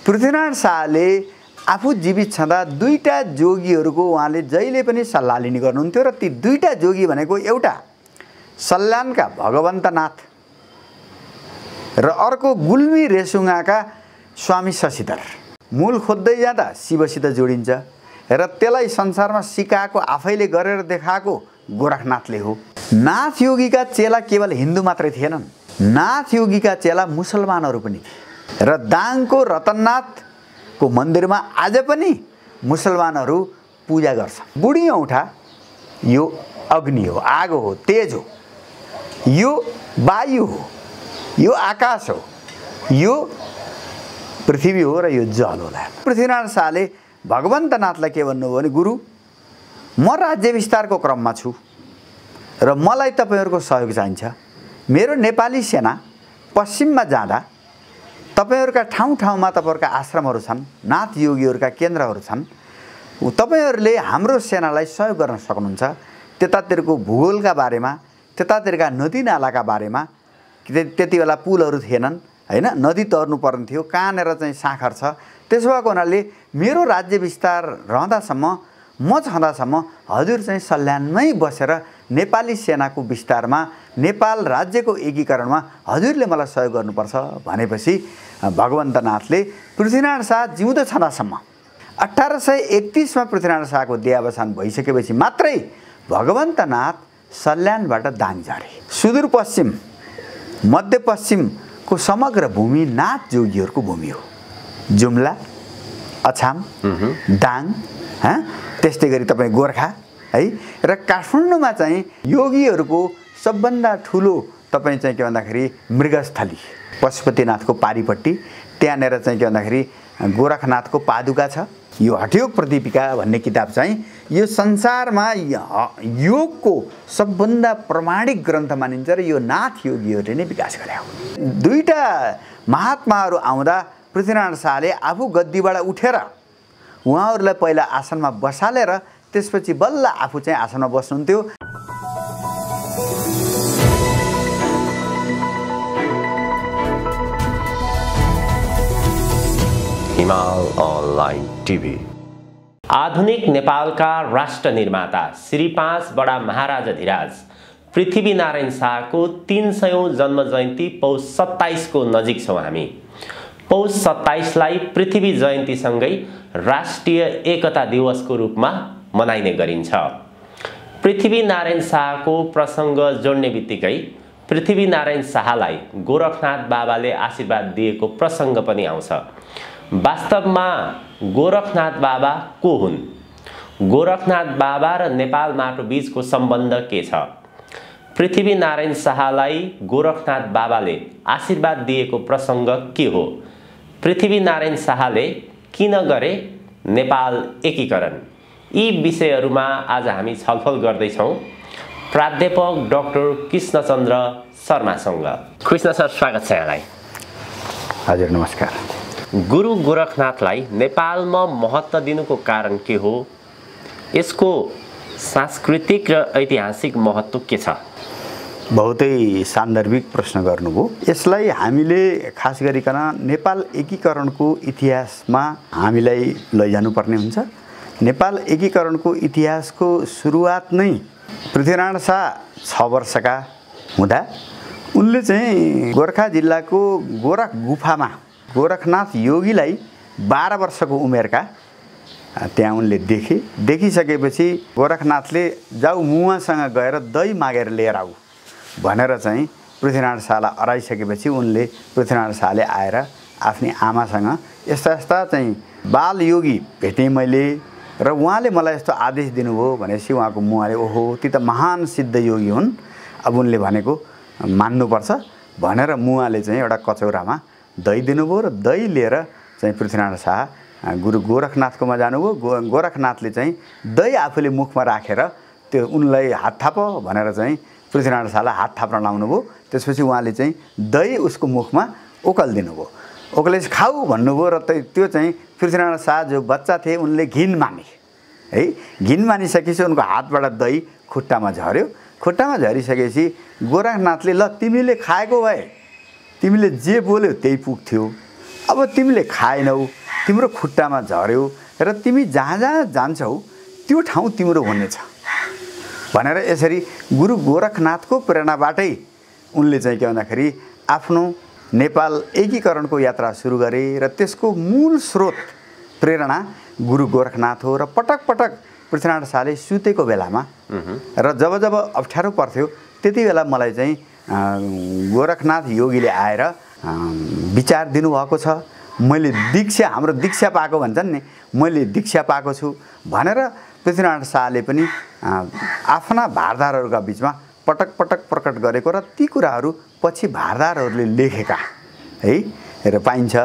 पृथ्वीनारायण शाहले आफू जीवित छँदा दुईटा जोगीहरूको उहाँले जहिले पनि सल्लाह लिने गर्नुहुन्थ्यो र ती दुईटा जोगी भनेको एउटा सल्यानका भगवन्तनाथ र अर्को गुल्मी रेसुङ्गाका स्वामी शशिधर। मूल खोज्दै जाँदा शिवसित जोडिन्छ र त्यसलाई संसारमा सिकाएको आफैले गरेर देखाएको गोरखनाथले हो। नाथ योगीका चेला केवल हिन्दू मात्रै थिएनन्, नाथ योगीका चेला मुसलमानहरू पनि थिए र दाङको रतननाथको मन्दिरमा आज पनि मुसलमानहरू पूजा गर्छन्। बुढी औँठा यो अग्नि हो, आगो हो, तेज हो, यो वायु हो, यो आकाश हो, यो पृथ्वी हो र यो जल होला। पृथ्वीनारायण शाहले भगवन्तनाथलाई के भन्नुभयो भने गुरु म राज्य विस्तारको क्रममा छु र मलाई तपाईहरुको सहयोग चाहिन्छ। मेरो नेपाली सेना पश्चिममा जाँदा तपाईहरुका ठाउँ-ठाउँमा तपाईहरुका आश्रमहरू छन्, नाथ योगीहरुका केन्द्रहरू छन्, तपाईहरुले हाम्रो सेनालाई सहयोग गर्न सक्नुहुन्छ। त्यतातिरको भूगोलका बारेमा, त्यतातिरका नदी नालाका बारेमा, त्यति बेला पुलहरू थिएनन् हैन, नदी तर्नु पर्ने थियो, कहाँनेर चाहिँ साखर छ। त्यसो भएको हुनाले मेरो राज्य विस्तार रहँदासम्म, म छँदासम्म हजुर चाहिँ सल्यानमै बसेर नेपाली सेनाको विस्तारमा, नेपाल राज्यको एकीकरणमा हजुरले मलाई सहयोग गर्नुपर्छ भनेपछि भगवन्तनाथले पृथ्वीनारायण शाह जिउँदो छँदासम्म 1831 मा पृथ्वीनारायण शाहको देहावसान भइसकेपछि मात्रै भगवन्तनाथ सल्यानबाट दाङ झारे। सुदूरपश्चिम, मध्यपश्चिमको समग्र भूमि नाथ जोगीहरूको भूमि हो। जुम्ला, अछाम, दाङ, त्यस्तै गरी तपाईँ गोर्खा है, र काठमाडौँमा चाहिँ योगीहरूको सबभन्दा ठुलो तपाईँ चाहिँ के भन्दाखेरि मृगस्थली पशुपतिनाथको पारीपट्टि, त्यहाँनेर चाहिँ के भन्दाखेरि गोरखनाथको पादुका छ। यो हठयोग प्रदीपिका भन्ने किताब चाहिँ यो संसारमा योगको सबभन्दा प्रमाणिक ग्रन्थ मानिन्छ र यो नाथ योगीहरूले नै विकास गरे हो। दुईटा महात्माहरू आउँदा पृथ्वीनारायण शाहले आफू गद्दीबाट उठेर उहाँहरूलाई पहिला आसनमा बसालेर त्यसपछि बल्ल आफू चाहिँ आसनमा बस्नुहुन्थ्यो। हिमाल अनलाइन टिभी। आधुनिक नेपालका राष्ट्र निर्माता श्री 5 बडा महाराजाधिराज पृथ्वीनारायण शाहको 300औं जन्म जयन्ती पौष 27 को नजिक छौं हामी। पौष 27 लाई पृथ्वी जयन्तीसँगै राष्ट्रिय एकता दिवसको रूपमा मनाइने गरिन्छ। पृथ्वीनारायण शाहको प्रसंग जोड्ने बित्तिकै पृथ्वीनारायण शाहलाई गोरखनाथ बाबाले आशीर्वाद दिएको प्रसंग पनि आउँछ। वास्तवमा गोरखनाथ बाबा को हुन्? गोरखनाथ बाबा र नेपाल माटो बीचको सम्बन्ध के छ? पृथ्वीनारायण शाहलाई गोरखनाथ बाबाले आशीर्वाद दिएको प्रसंग के हो? पृथ्वीनारायण शाहले किन गरे नेपाल एकीकरण? यी विषयहरूमा आज हामी छलफल गर्दैछौं प्राध्यापक डाक्टर कृष्णचन्द्र शर्मासँग। कृष्ण सर, स्वागत छ यहाँलाई। हजुर नमस्कार। गुरु गोरखनाथलाई नेपालमा महत्त्व दिनुको कारण के हो? यसको सांस्कृतिक र ऐतिहासिक महत्त्व के छ? बहुतै सान्दर्भिक प्रश्न गर्नुभयो। यसलाई हामीले खास गरिकन नेपाल एकीकरणको इतिहासमा हामीलाई लैजानुपर्ने हुन्छ। नेपाल एकीकरणको इतिहासको सुरुवात नै पृथ्वीनारायण शाह 6 वर्षका हुँदा उनले चाहिँ गोरखा जिल्लाको गोरख गुफामा गोरखनाथ योगीलाई 12 वर्षको उमेरका त्यहाँ उनले देखिसकेपछि गोरखनाथले जाऊ मुवासँग गएर दही मागेर लिएर आऊ भनेर चाहिँ पृथ्वीनारायण शाहलाई अराइसकेपछि उनले पृथ्वीनारायण शाहले आएर आफ्नी आमासँग यस्ता यस्ता चाहिँ बाल योगी भेटेँ मैले र उहाँले मलाई यस्तो आदेश दिनुभयो भनेपछि उहाँको मुहाले ओहो ती त महान सिद्ध योगी हुन्, अब उनले भनेको मान्नुपर्छ भनेर मुहाले चाहिँ एउटा कचौरामा दही दिनुभयो र दही लिएर चाहिँ पृथ्वीनारायण शाह गुरु गोरखनाथकोमा जानुभयो। गोरखनाथले चाहिँ दही आफूले मुखमा राखेर त्यो उनलाई हात थाप भनेर चाहिँ पृथ्वीनारायण शाहलाई हात थाप्न लाउनुभयो। त्यसपछि उहाँले चाहिँ दही उसको मुखमा ओकलिदिनु भयो। ओकलेस खाऊ भन्नुभयो र त्यो चाहिँ पृथ्वीनारायण शाह जो बच्चा थिए उनले घिन माने है। घिन मानिसकेपछि उनको हातबाट दही खुट्टामा झर्यो। खुट्टामा झरिसकेपछि गोरखनाथले ल तिमीले खाएको भए तिमीले जे बोल्यौ त्यही पुग्थ्यो, अब तिमीले खाएनौ, तिम्रो खुट्टामा झर्यो र तिमी जहाँ जहाँ जान्छौ त्यो ठाउँ तिम्रो हुनेछ भनेर यसरी गुरु गोरखनाथको प्रेरणाबाटै उनले चाहिँ के भन्दाखेरि आफ्नो नेपाल एकीकरणको यात्रा सुरु गरे र त्यसको मूल स्रोत प्रेरणा गुरु गोरखनाथ हो। र पटक पटक पृथ्वीनारायण शाहले सुतेको बेलामा र जब जब अप्ठ्यारो पर्थ्यो त्यति बेला मलाई चाहिँ गोरखनाथ योगीले आएर विचार दिनुभएको छ। मैले दीक्षा, हाम्रो दीक्षा पाएको भन्छन् नि, मैले दीक्षा पाएको छु भनेर पृथ्वीनारायण शाहले पनि आफ्ना भारदारहरूका बिचमा पटक पटक प्रकट गरेको र ती कुराहरू पछि भारदारहरूले लेखेका है र पाइन्छ।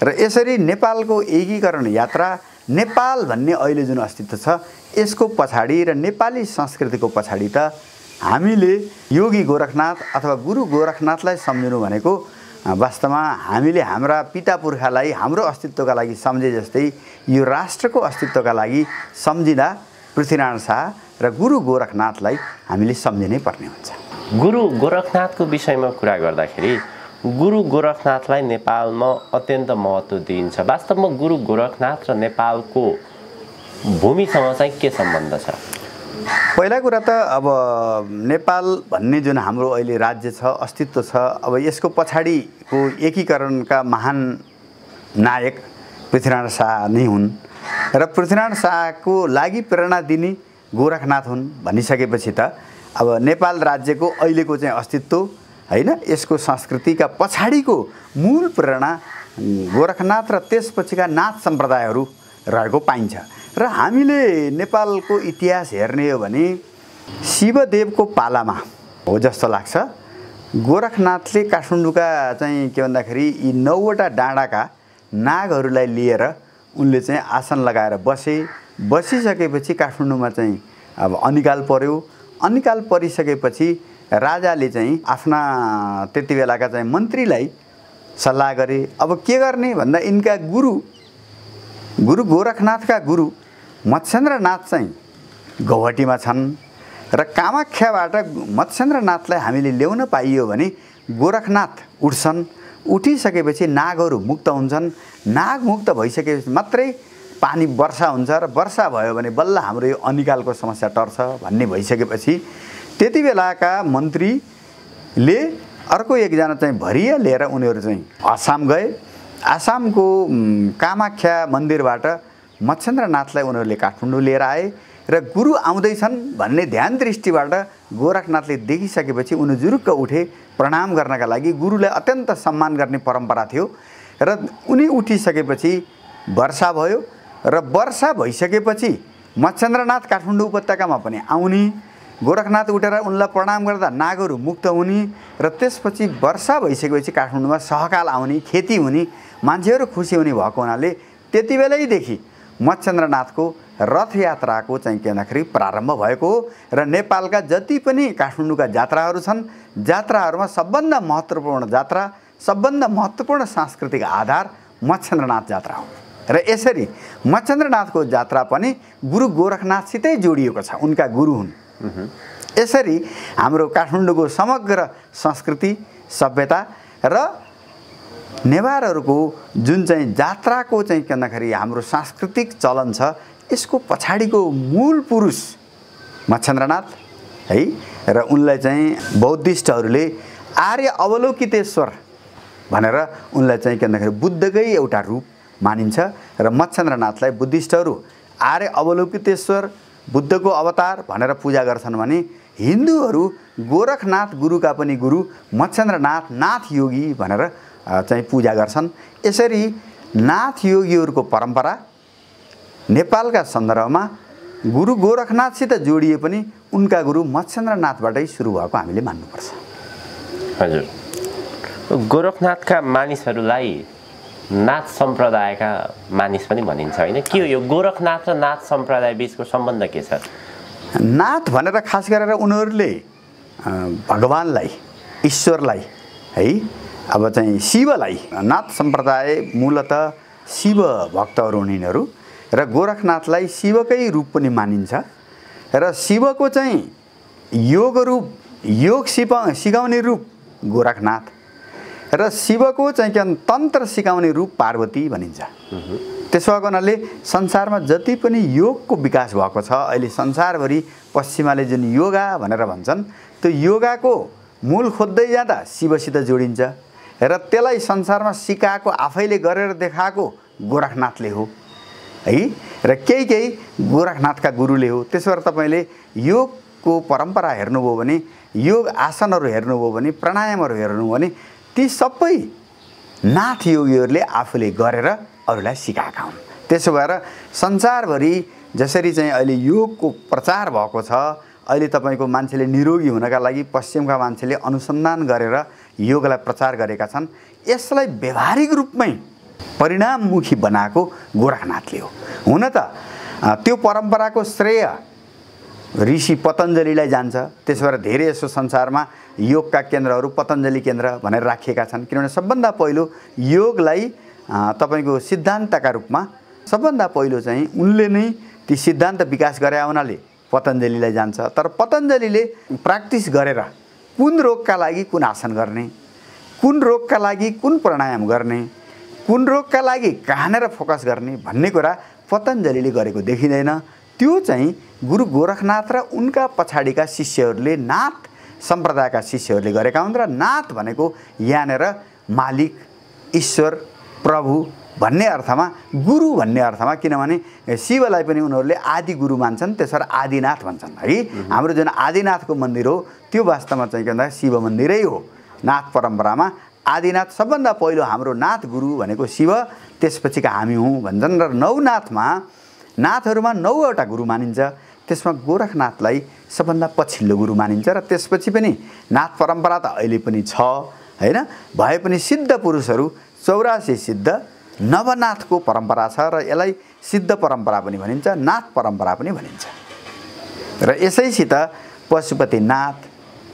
र यसरी नेपालको एकीकरण यात्रा, नेपाल भन्ने अहिले जुन अस्तित्व छ यसको पछाडि र नेपाली संस्कृतिको पछाडि त हामीले योगी गोरखनाथ अथवा गुरु गोरखनाथलाई सम्झनु भनेको वास्तवमा हामीले हाम्रा पिता पुर्खालाई हाम्रो अस्तित्वका लागि सम्झे जस्तै यो राष्ट्रको अस्तित्वका लागि सम्झिँदा पृथ्वीनारायण शाह र गुरु गोरखनाथलाई हामीले सम्झिनै पर्ने हुन्छ। गुरु गोरखनाथको विषयमा कुरा गर्दाखेरि गुरु गोरखनाथलाई नेपालमा अत्यन्त महत्त्व दिइन्छ। वास्तवमा गुरु गोरखनाथ र नेपालको भूमिसँग चाहिँ के सम्बन्ध छ? पहिला कुरा त अब नेपाल भन्ने जुन हाम्रो अहिले राज्य छ, अस्तित्व छ, अब यसको पछाडिको एकीकरणका महान नायक पृथ्वीनारायण शाह नै हुन् र पृथ्वीनारायण शाहको लागि प्रेरणा दिने गोरखनाथ हुन् भनिसकेपछि त अब नेपाल राज्यको अहिलेको चाहिँ अस्तित्व हैन, यसको संस्कृतिका पछाडिको मूल प्रेरणा गोरखनाथ र त्यसपछिका नाथ सम्प्रदायहरू रहेको पाइन्छ। र हामीले नेपालको इतिहास हेर्ने हो भने शिवदेवको पालामा हो जस्तो लाग्छ। गोरखनाथले काठमाडौँका चाहिँ के भन्दाखेरि यी 9 वटा डाँडाका नागहरूलाई लिएर उनले चाहिँ आसन लगाएर बसिसकेपछि काठमाडौँमा चाहिँ अब अनिकाल पर्यो। अनिकाल परिसकेपछि राजाले चाहिँ आफ्ना त्यति बेलाका चाहिँ मन्त्रीलाई सल्लाह गरे अब के गर्ने भन्दा यिनका गुरु गोरखनाथका गुरु मत्स्येन्द्रनाथ चाहिँ गौहटीमा छन् र कामाख्याबाट मत्स्येन्द्रनाथलाई हामीले ल्याउन पाइयो भने गोरखनाथ उठ्छन्। उठिसकेपछि नागहरू मुक्त हुन्छन्। नाग मुक्त भइसकेपछि मात्रै पानी वर्षा हुन्छ र वर्षा भयो भने बल्ल हाम्रो यो अनिकालको समस्या टर्छ भन्ने भइसकेपछि त्यति बेलाका मन्त्रीले अर्को एकजना चाहिँ भरिया लिएर उनीहरू चाहिँ आसाम गए। आसामको कामाख्या मन्दिरबाट मत्स्येन्द्रनाथलाई उनीहरूले काठमाडौँ लिएर आए र गुरु आउँदैछन् भन्ने ध्यान दृष्टिबाट गोरखनाथले देखिसकेपछि उनी जुरुक्क उठे प्रणाम गर्नका लागि। गुरुलाई अत्यन्त सम्मान गर्ने परम्परा थियो र उनी उठिसकेपछि वर्षा भयो र वर्षा भइसकेपछि मत्स्येन्द्रनाथ काठमाडौँ उपत्यकामा पनि आउने, गोरखनाथ उठेर उनलाई प्रणाम गर्दा नागहरू मुक्त हुने र त्यसपछि वर्षा भइसकेपछि काठमाडौँमा सहकाल आउने, खेती हुने, मान्छेहरू खुसी हुने भएको हुनाले त्यति बेलैदेखि मत्स्येन्द्रनाथको रथयात्राको चाहिँ के भन्दाखेरि प्रारम्भ भएको हो। र नेपालका जति पनि काठमाडौँका जात्राहरू छन्, जात्राहरूमा सबभन्दा महत्त्वपूर्ण जात्रा, सबभन्दा महत्त्वपूर्ण सांस्कृतिक आधार मत्स्येन्द्रनाथ जात्रा हो। र यसरी मत्स्येन्द्रनाथको जात्रा पनि गुरु गोरखनाथसितै जोडिएको छ, उनका गुरु हुन्। यसरी हाम्रो काठमाडौँको समग्र संस्कृति, सभ्यता र नेवारहरूको जुन चाहिँ जात्राको चाहिँ के भन्दाखेरि हाम्रो सांस्कृतिक चलन छ यसको पछाडिको मूल पुरुष मत्स्येन्द्रनाथ है। र उनलाई चाहिँ बौद्धिस्टहरूले आर्य अवलोकितेश्वर भनेर उनलाई चाहिँ के भन्दाखेरि बुद्धकै एउटा रूप मानिन्छ र मत्स्येन्द्रनाथलाई बुद्धिस्टहरू आर्य अवलोकितेश्वर, बुद्धको अवतार भनेर पूजा गर्छन् भने हिन्दूहरू गोरखनाथ गुरुका पनि गुरु मत्स्येन्द्रनाथ नाथ योगी भनेर चाहिँ पूजा गर्छन्। यसरी नाथ योगीहरूको परम्परा नेपालका सन्दर्भमा गुरु गोरखनाथसित जोडिए पनि उनका गुरु मत्स्येन्द्रनाथबाटै सुरु भएको हामीले मान्नुपर्छ। हजुर, गोरखनाथका मानिसहरूलाई नाथ सम्प्रदायका मानिस पनि भनिन्छ होइन? के हो यो गोरखनाथ र नाथ सम्प्रदाय बीचको सम्बन्ध के छ? नाथ भनेर खास गरेर उनीहरूले भगवानलाई, ईश्वरलाई है, अब चाहिँ शिवलाई, नाथ सम्प्रदाय मूलतः शिव भक्तहरू हुन् यिनीहरू र गोरखनाथलाई शिवकै रूप पनि मानिन्छ र शिवको चाहिँ योग रूप, योग सिकाउने रूप गोरखनाथ र शिवको चाहिँ के तन्त्र सिकाउने रूप पार्वती भनिन्छ। त्यसो भएको हुनाले संसारमा जति पनि योगको विकास भएको छ अहिले संसारभरि पश्चिमाले जुन योगा भनेर भन्छन् त्यो योगाको मूल खोज्दै जाँदा शिवसित जोडिन्छ र त्यसलाई संसारमा सिकाएको आफैले गरेर देखाएको गोरखनाथले हो है र केही गोरखनाथका गुरुले हो। त्यसो भएर तपाईँले योगको परम्परा हेर्नुभयो भने योग आसनहरू हेर्नुभयो भने प्राणायामहरू हेर्नुभयो भने ती सबै नाथ योगीहरूले आफूले गरेर अरूलाई सिकाएका हुन्। त्यसो भएर संसारभरि जसरी चाहिँ अहिले योगको प्रचार भएको छ अहिले तपाईँको मान्छेले निरोगी हुनका लागि पश्चिमका मान्छेले अनुसन्धान गरेर योगलाई प्रचार गरेका छन्। यसलाई व्यवहारिक रूपमै परिणाममुखी बनाएको गोरखनाथले हो। हुन त त्यो परम्पराको श्रेय ऋषि पतञ्जलिलाई जान्छ। त्यसो भएर धेरै यसो संसारमा योगका केन्द्रहरू पतञ्जलि केन्द्र भनेर राखिएका छन् किनभने सबभन्दा पहिलो योगलाई तपाईँको सिद्धान्तका रूपमा सबभन्दा पहिलो चाहिँ उनले नै ती सिद्धान्त विकास गरे हुनाले पतञ्जलिलाई जान्छ। तर पतञ्जलिले प्र्याक्टिस गरेर कुन रोगका लागि कुन आसन गर्ने, कुन रोगका लागि कुन प्राणायाम गर्ने, कुन रोगका लागि कहाँनिर फोकस गर्ने भन्ने कुरा पतञ्जलिले गरेको देखिँदैन। त्यो चाहिँ गुरु गोरखनाथ र उनका पछाडिका शिष्यहरूले नाथ सम्प्रदायका शिष्यहरूले गरेका हुन् र नाथ भनेको यहाँनिर मालिक, ईश्वर, प्रभु भन्ने अर्थमा, गुरु भन्ने अर्थमा, किनभने शिवलाई पनि उनीहरूले आदि गुरु मान्छन् त्यसो भएर आदिनाथ भन्छन् है। हाम्रो जुन आदिनाथको मन्दिर हो त्यो वास्तवमा चाहिँ के भन्दा शिव मन्दिरै हो। नाथ परम्परामा आदिनाथ सबभन्दा पहिलो हाम्रो नाथ गुरु भनेको शिव, त्यसपछिका हामी हौँ भन्छन् र नौ नाथमा नाथहरूमा 9वटा गुरु मानिन्छ। त्यसमा गोरखनाथलाई सबभन्दा पछिल्लो गुरु मानिन्छ र त्यसपछि पनि नाथ परम्परा त अहिले पनि छ हैन। भए पनि सिद्ध पुरुषहरू 84 सिद्ध नवनाथको परम्परा छ र यसलाई सिद्ध परम्परा पनि भनिन्छ, नाथ परम्परा पनि भनिन्छ। र यसैसित पशुपतिनाथ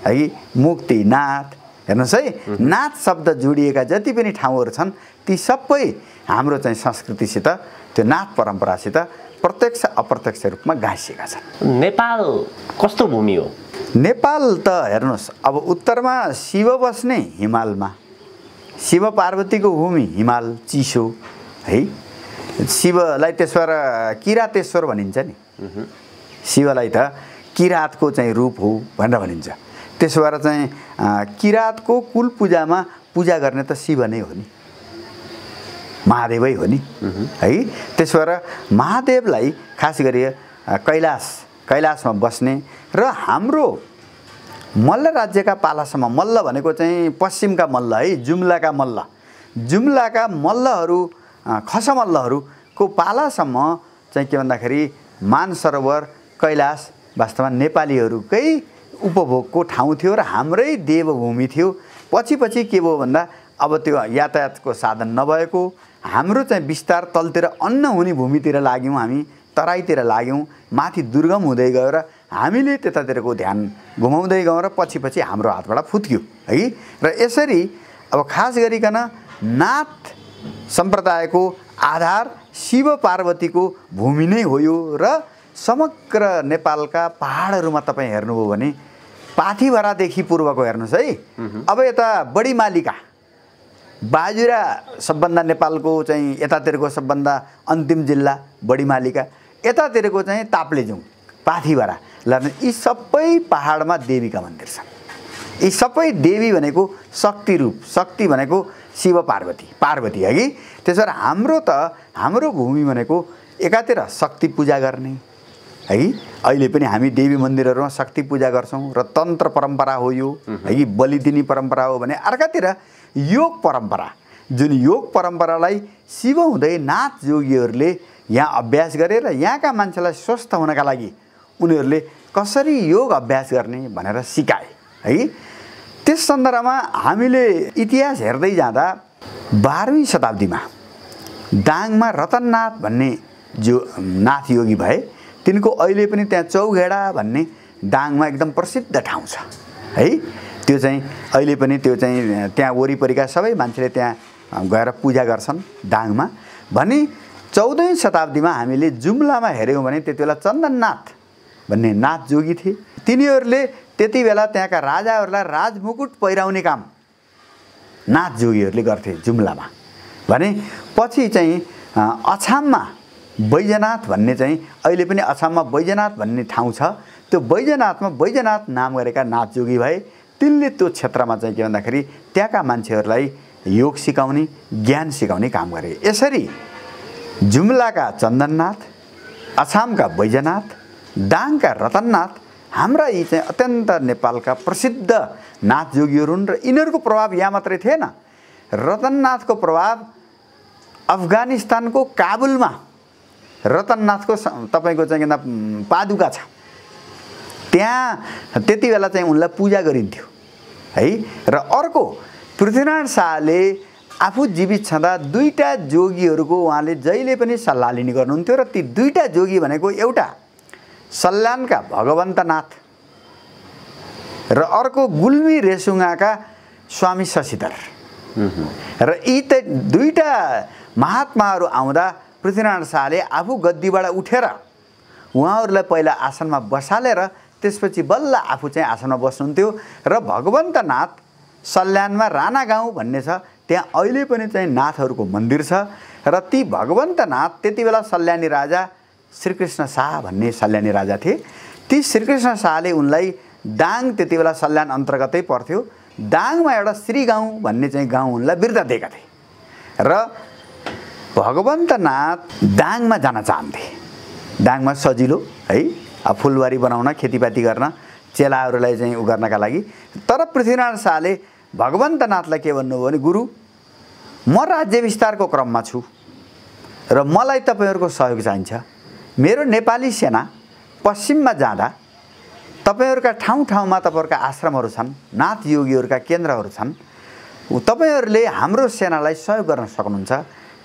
है, मुक्तिनाथ, हेर्नुहोस् है, नाथ शब्द जोडिएका जति पनि ठाउँहरू छन् ती सबै हाम्रो चाहिँ संस्कृतिसित त्यो नाथ परम्परासित प्रत्यक्ष अप्रत्यक्ष रूपमा गाँसिएका छन्। नेपाल कस्तो भूमि हो? नेपाल त हेर्नुहोस् अब उत्तरमा शिव बस्ने हिमालमा, शिव पार्वतीको भूमि हिमाल चिसो है। शिवलाई त्यसो भएर किरातेश्वर भनिन्छ नि, शिवलाई त किरातको चाहिँ रूप हो भनेर भनिन्छ। त्यसो भएर चाहिँ किरातको कुल पूजामा पूजा गर्ने त शिव नै हो नि, महादेवै हो नि है। त्यसो भएर महादेवलाई खास गरी कैलाशमा बस्ने र हाम्रो मल्ल राज्यका पालासम्म, मल्ल भनेको चाहिँ पश्चिमका मल्ल है, जुम्लाका मल्लहरू, खसमल्लहरूको पालासम्म चाहिँ के भन्दाखेरि मानसरोवर कैलाश वास्तवमा नेपालीहरूकै उपभोगको ठाउँ थियो र हाम्रै देवभूमि थियो। पछि के भयो भन्दा अब त्यो यातायातको साधन नभएको हाम्रो चाहिँ विस्तार तलतिर अन्न हुने भूमितिर लाग्यौँ, हामी तराईतिर लाग्यौँ, माथि दुर्गम हुँदै गयो र हामीले त्यतातिरको ध्यान घुमाउँदै गयौँ र पछि हाम्रो हातबाट फुत्क्यो है। र यसरी अब खास गरिकन नाथ सम्प्रदायको आधार शिव पार्वतीको भूमि नै हो यो। र समग्र नेपालका पहाडहरूमा तपाईँ हेर्नुभयो भने पाथिभरादेखि पूर्वको हेर्नुहोस् है, अब यता बडीमालिका बाजुरा सबभन्दा नेपालको चाहिँ यतातिरको सबभन्दा अन्तिम जिल्ला बडीमालिका, यतातिरको चाहिँ ताप्लेजुङ, पाथिभरा, यी सबै पहाडमा देवीका मन्दिर छन्। यी सबै देवी भनेको शक्ति रूप, शक्ति भनेको शिव पार्वती है कि। त्यसो भएर हाम्रो भूमि भनेको एकातिर शक्ति पूजा गर्ने है, अहिले पनि हामी देवी मन्दिरहरूमा शक्ति पूजा गर्छौँ र तन्त्र परम्परा हो यो है कि, बलिदिनी परम्परा हो भने अर्कातिर योग परम्परा, जुन योग परम्परालाई शिव हुँदै नाथ जोगीहरूले यहाँ अभ्यास गरेर यहाँका मान्छेलाई स्वस्थ हुनका लागि उनीहरूले कसरी योग अभ्यास गर्ने भनेर सिकाए है। त्यस सन्दर्भमा हामीले इतिहास हेर्दै जाँदा 12वीं शताब्दीमा दाङमा रतननाथ भन्ने जो नाथ योगी भए, तिनको अहिले पनि त्यहाँ चौघेडा भन्ने दाङमा एकदम प्रसिद्ध ठाउँ छ है। त्यो चाहिँ अहिले पनि त्यो चाहिँ त्यहाँ वरिपरिका सबै मान्छेले त्यहाँ गएर पूजा गर्छन् दाङमा। भने 14वीं शताब्दीमा हामीले जुम्लामा हेऱ्यौँ भने त्यति बेला चन्दननाथ भन्ने नाथ जोगी थिए। तिनीहरूले त्यति बेला त्यहाँका राजाहरूलाई राजमुकुट पहिराउने काम नाथ जोगीहरूले गर्थे जुम्लामा। भने पछि चाहिँ अछाममा बैजनाथ भन्ने चाहिँ अहिले पनि अछाममा बैजनाथ भन्ने ठाउँ छ। त्यो बैजनाथमा बैजनाथ नाम गरेका नाथ जोगी भए। तिनले त्यो क्षेत्रमा चाहिँ के भन्दाखेरि त्यहाँका मान्छेहरूलाई योग सिकाउने, ज्ञान सिकाउने काम गरे। यसरी जुम्लाका चन्दननाथ, अछामका बैजनाथ, दाङका रतननाथ हाम्रा यी चाहिँ अत्यन्त नेपालका प्रसिद्ध नाथ जोगीहरू हुन्। र यिनीहरूको प्रभाव यहाँ मात्रै थिएन। रतननाथको प्रभाव अफगानिस्तानको काबुलमा रतननाथको तपाईँको चाहिँ पादुका छ। त्यहाँ त्यति बेला चाहिँ उनलाई पूजा गरिन्थ्यो है। र अर्को पृथ्वीनारायण शाहले आफू जीवित छँदा दुईटा जोगीहरूको उहाँले जहिले पनि सल्लाह लिने गर्नुहुन्थ्यो। र ती दुईटा जोगी भनेको एउटा सल्यानका भगवन्तनाथ र अर्को गुल्मी रेसुङ्गाका स्वामी शशिधर। र यी त दुईटा महात्माहरू आउँदा पृथ्वीनारायण शाहले आफू गद्दीबाट उठेर उहाँहरूलाई पहिला आसनमा बसालेर त्यसपछि बल्ल आफू चाहिँ आसनमा बस्नुहुन्थ्यो। र भगवन्तनाथ सल्यानमा राणा गाउँ भन्ने छ, त्यहाँ अहिले पनि चाहिँ नाथहरूको मन्दिर छ। र ती भगवन्तनाथ त्यति बेला सल्यानी राजा श्रीकृष्ण शाह भन्ने सल्यानी राजा थिए। ती श्रीकृष्ण शाहले उनलाई दाङ, त्यति बेला सल्यान अन्तर्गतै पर्थ्यो, दाङमा एउटा श्री गाउँ भन्ने चाहिँ गाउँ उनलाई बिर्ता दिएका थिए। र भगवन्तनाथ दाङमा जान चाहन्थे। दाङमा सजिलो है, फुलबारी बनाउन, खेतीपाती गर्न, चेलाहरूलाई चाहिँ उ गर्नका लागि। तर पृथ्वीनारायण शाहले भगवन्तनाथलाई के भन्नुभयो भने, गुरु म राज्य विस्तारको क्रममा छु र मलाई तपाईँहरूको सहयोग चाहिन्छ। मेरो नेपाली सेना पश्चिममा जाँदा तपाईँहरूका ठाउँ ठाउँमा तपाईँहरूका आश्रमहरू छन्, नाथ योगीहरूका केन्द्रहरू छन्। तपाईँहरूले हाम्रो सेनालाई सहयोग गर्न सक्नुहुन्छ।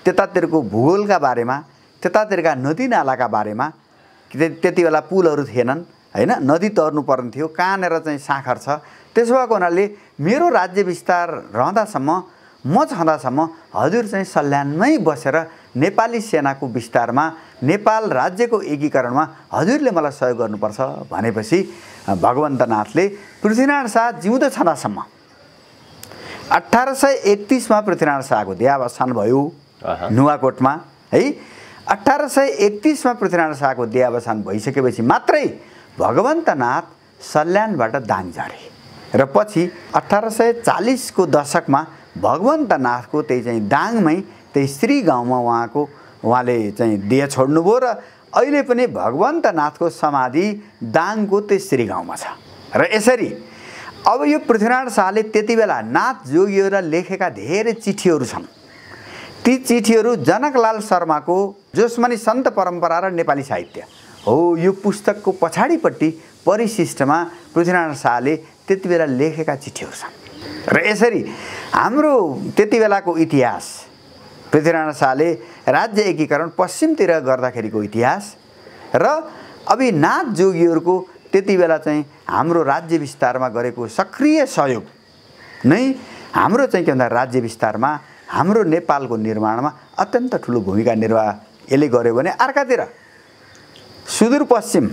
त्यतातिरको भूगोलका बारेमा, त्यतातिरका नदी नालाका बारेमा, त्यति बेला पुलहरू थिएनन् होइन, नदी तर्नु पर्ने थियो, कहाँनिर चाहिँ साखर छ। त्यसो भएको हुनाले मेरो राज्य विस्तार रहँदासम्म, म छँदासम्म हजुर चाहिँ सल्यानमै बसेर नेपाली सेनाको विस्तारमा, नेपाल राज्यको एकीकरणमा हजुरले मलाई सहयोग गर्नुपर्छ भनेपछि भगवन्तनाथले पृथ्वीनारायण शाह जिउँदो छँदासम्म 1831मा पृथ्वीनारायण शाहको देहावसान भयो नुवाकोटमा है। 1831मा पृथ्वीनारायण शाहको देहावसान भइसकेपछि मात्रै भगवन्तनाथ सल्यानबाट दाङ झरे। र पछि 1840को दशकमा भगवन्तनाथको त्यही चाहिँ दाङमै, त्यही श्री गाउँमा उहाँले चाहिँ देह छोड्नुभयो। र अहिले पनि भगवन्तनाथको समाधि दाङको त्यही श्री गाउँमा छ। र यसरी अब यो पृथ्वीनारायण शाहले त्यति बेला नाथ जोगीहरूलाई लेखेका धेरै चिठीहरू छन्। ती चिठीहरू जनकलाल शर्माको जोस्मनी सन्त परम्परा र नेपाली साहित्य हो, यो पुस्तकको पछाडिपट्टि परिशिष्टमा पृथ्वीनारायण शाहले त्यति बेला लेखेका चिठीहरू छन्। र यसरी हाम्रो त्यति बेलाको इतिहास, पृथ्वीनारायण शाहले राज्य एकीकरण पश्चिमतिर गर्दाखेरिको इतिहास र अब नाथ जोगीहरूको त्यति बेला चाहिँ हाम्रो राज्य विस्तारमा गरेको सक्रिय सहयोग नै हाम्रो चाहिँ के भन्दा राज्य विस्तारमा, हाम्रो नेपालको निर्माणमा अत्यन्त ठुलो भूमिका निर्वाह यसले गर्यो भने अर्कातिर सुदूरपश्चिम,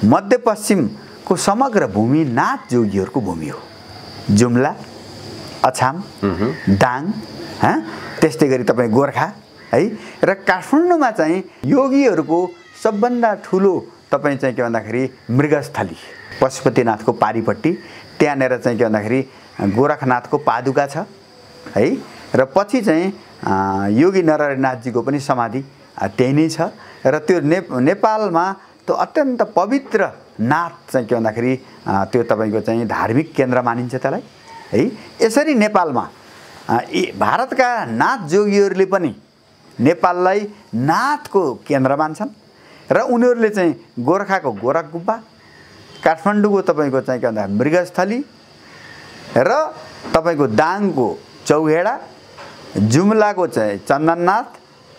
मध्यपश्चिमको समग्र भूमि नाथ जोगीहरूको भूमि हो। जुम्ला, अछाम, दाङ, त्यस्तै गरी तपाईँ गोर्खा है। र काठमाडौँमा चाहिँ योगीहरूको सबभन्दा ठुलो तपाईँ चाहिँ के भन्दाखेरि मृगस्थली, पशुपतिनाथको पारिपट्टि, त्यहाँनिर चाहिँ के भन्दाखेरि गोरखनाथको पादुका छ है। र पछि चाहिँ योगी नरहरिनाथजीको पनि समाधि त्यही नै छ। र त्यो नेपालमा त्यो अत्यन्त पवित्र नाथ चाहिँ के भन्दाखेरि त्यो तपाईँको चाहिँ धार्मिक केन्द्र मानिन्छ त्यसलाई है। यसरी नेपालमा भारतका नाथ जोगीहरूले पनि नेपाललाई नाथको केन्द्र मान्छन्। र उनीहरूले चाहिँ गोर्खाको गोरख गुम्बा, काठमाडौँको तपाईँको चाहिँ के भन्दा मृगस्थली र तपाईँको दाङको चौहेडा, जुम्लाको चाहिँ चन्दननाथ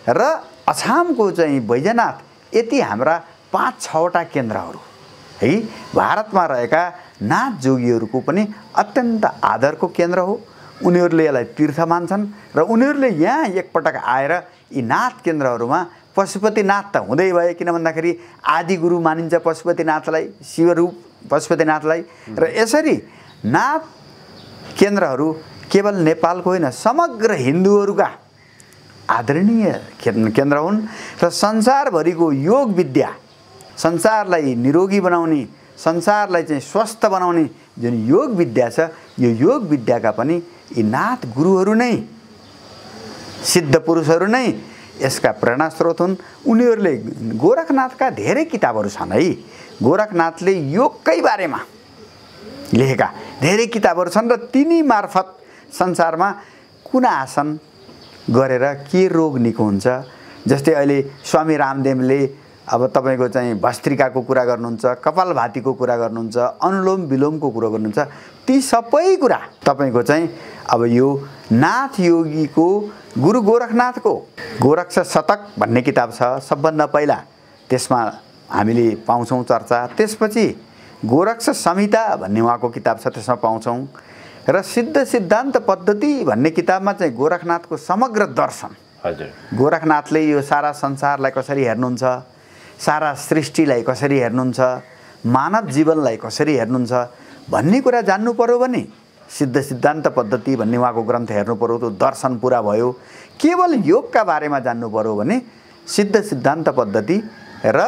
र अछामको चाहिँ बैजनाथ, यति हाम्रा 5-6वटा केन्द्रहरू है भारतमा रहेका नाथ जोगीहरूको पनि अत्यन्त आदरको केन्द्र हो। उनीहरूले यसलाई तीर्थ मान्छन् र उनीहरूले यहाँ एकपटक आएर यी नाथ केन्द्रहरूमा पशुपतिनाथ त हुँदै भए, किन भन्दाखेरि आदि गुरु मानिन्छ पशुपतिनाथलाई, शिवरूप पशुपतिनाथलाई। र यसरी नाथ केन्द्रहरू केवल नेपालको होइन समग्र हिन्दूहरूका आदरणीय केन्द्र हुन् र संसारभरिको योग विद्या, संसारलाई निरोगी बनाउने, संसारलाई चाहिँ स्वस्थ बनाउने जुन योग विद्या छ, यो योग विद्याका पनि यी नाथ गुरुहरू नै, सिद्ध पुरुषहरू नै यसका प्रेरणा स्रोत हुन्। उनीहरूले गोरखनाथका धेरै किताबहरू छन् है। गोरखनाथले योगकै बारेमा लेखेका धेरै किताबहरू छन् र तिनी मार्फत संसारमा कुन आसन गरेर के रोग निको हुन्छ। जस्तै अहिले स्वामी रामदेवले अब तपाईँको चाहिँ भस्त्रिकाको कुरा गर्नुहुन्छ, कपालभातीको कुरा गर्नुहुन्छ, अनुलोम विलोमको कुरा गर्नुहुन्छ। ती सबै कुरा तपाईँको चाहिँ अब यो नाथ योगीको गुरु गोरखनाथको गोरक्ष शतक भन्ने किताब छ सबभन्दा पहिला, त्यसमा हामीले पाउँछौँ चर्चा। त्यसपछि गोरक्ष संहिता भन्ने उहाँको किताब छ, त्यसमा पाउँछौँ। र सिद्ध सिद्धान्त पद्धति भन्ने किताबमा चाहिँ गोरखनाथको समग्र दर्शन, हजुर, गोरखनाथले यो सारा संसारलाई कसरी हेर्नुहुन्छ, सारा सृष्टिलाई कसरी हेर्नुहुन्छ, मानव जीवनलाई कसरी हेर्नुहुन्छ भन्ने कुरा जान्नु पर्यो भने सिद्ध सिद्धान्त पद्धति भन्ने उहाँको ग्रन्थ हेर्नु पर्यो, त्यो दर्शन पुरा भयो। केवल योगका बारेमा जान्नु पर्यो भने सिद्ध सिद्धान्त पद्धति र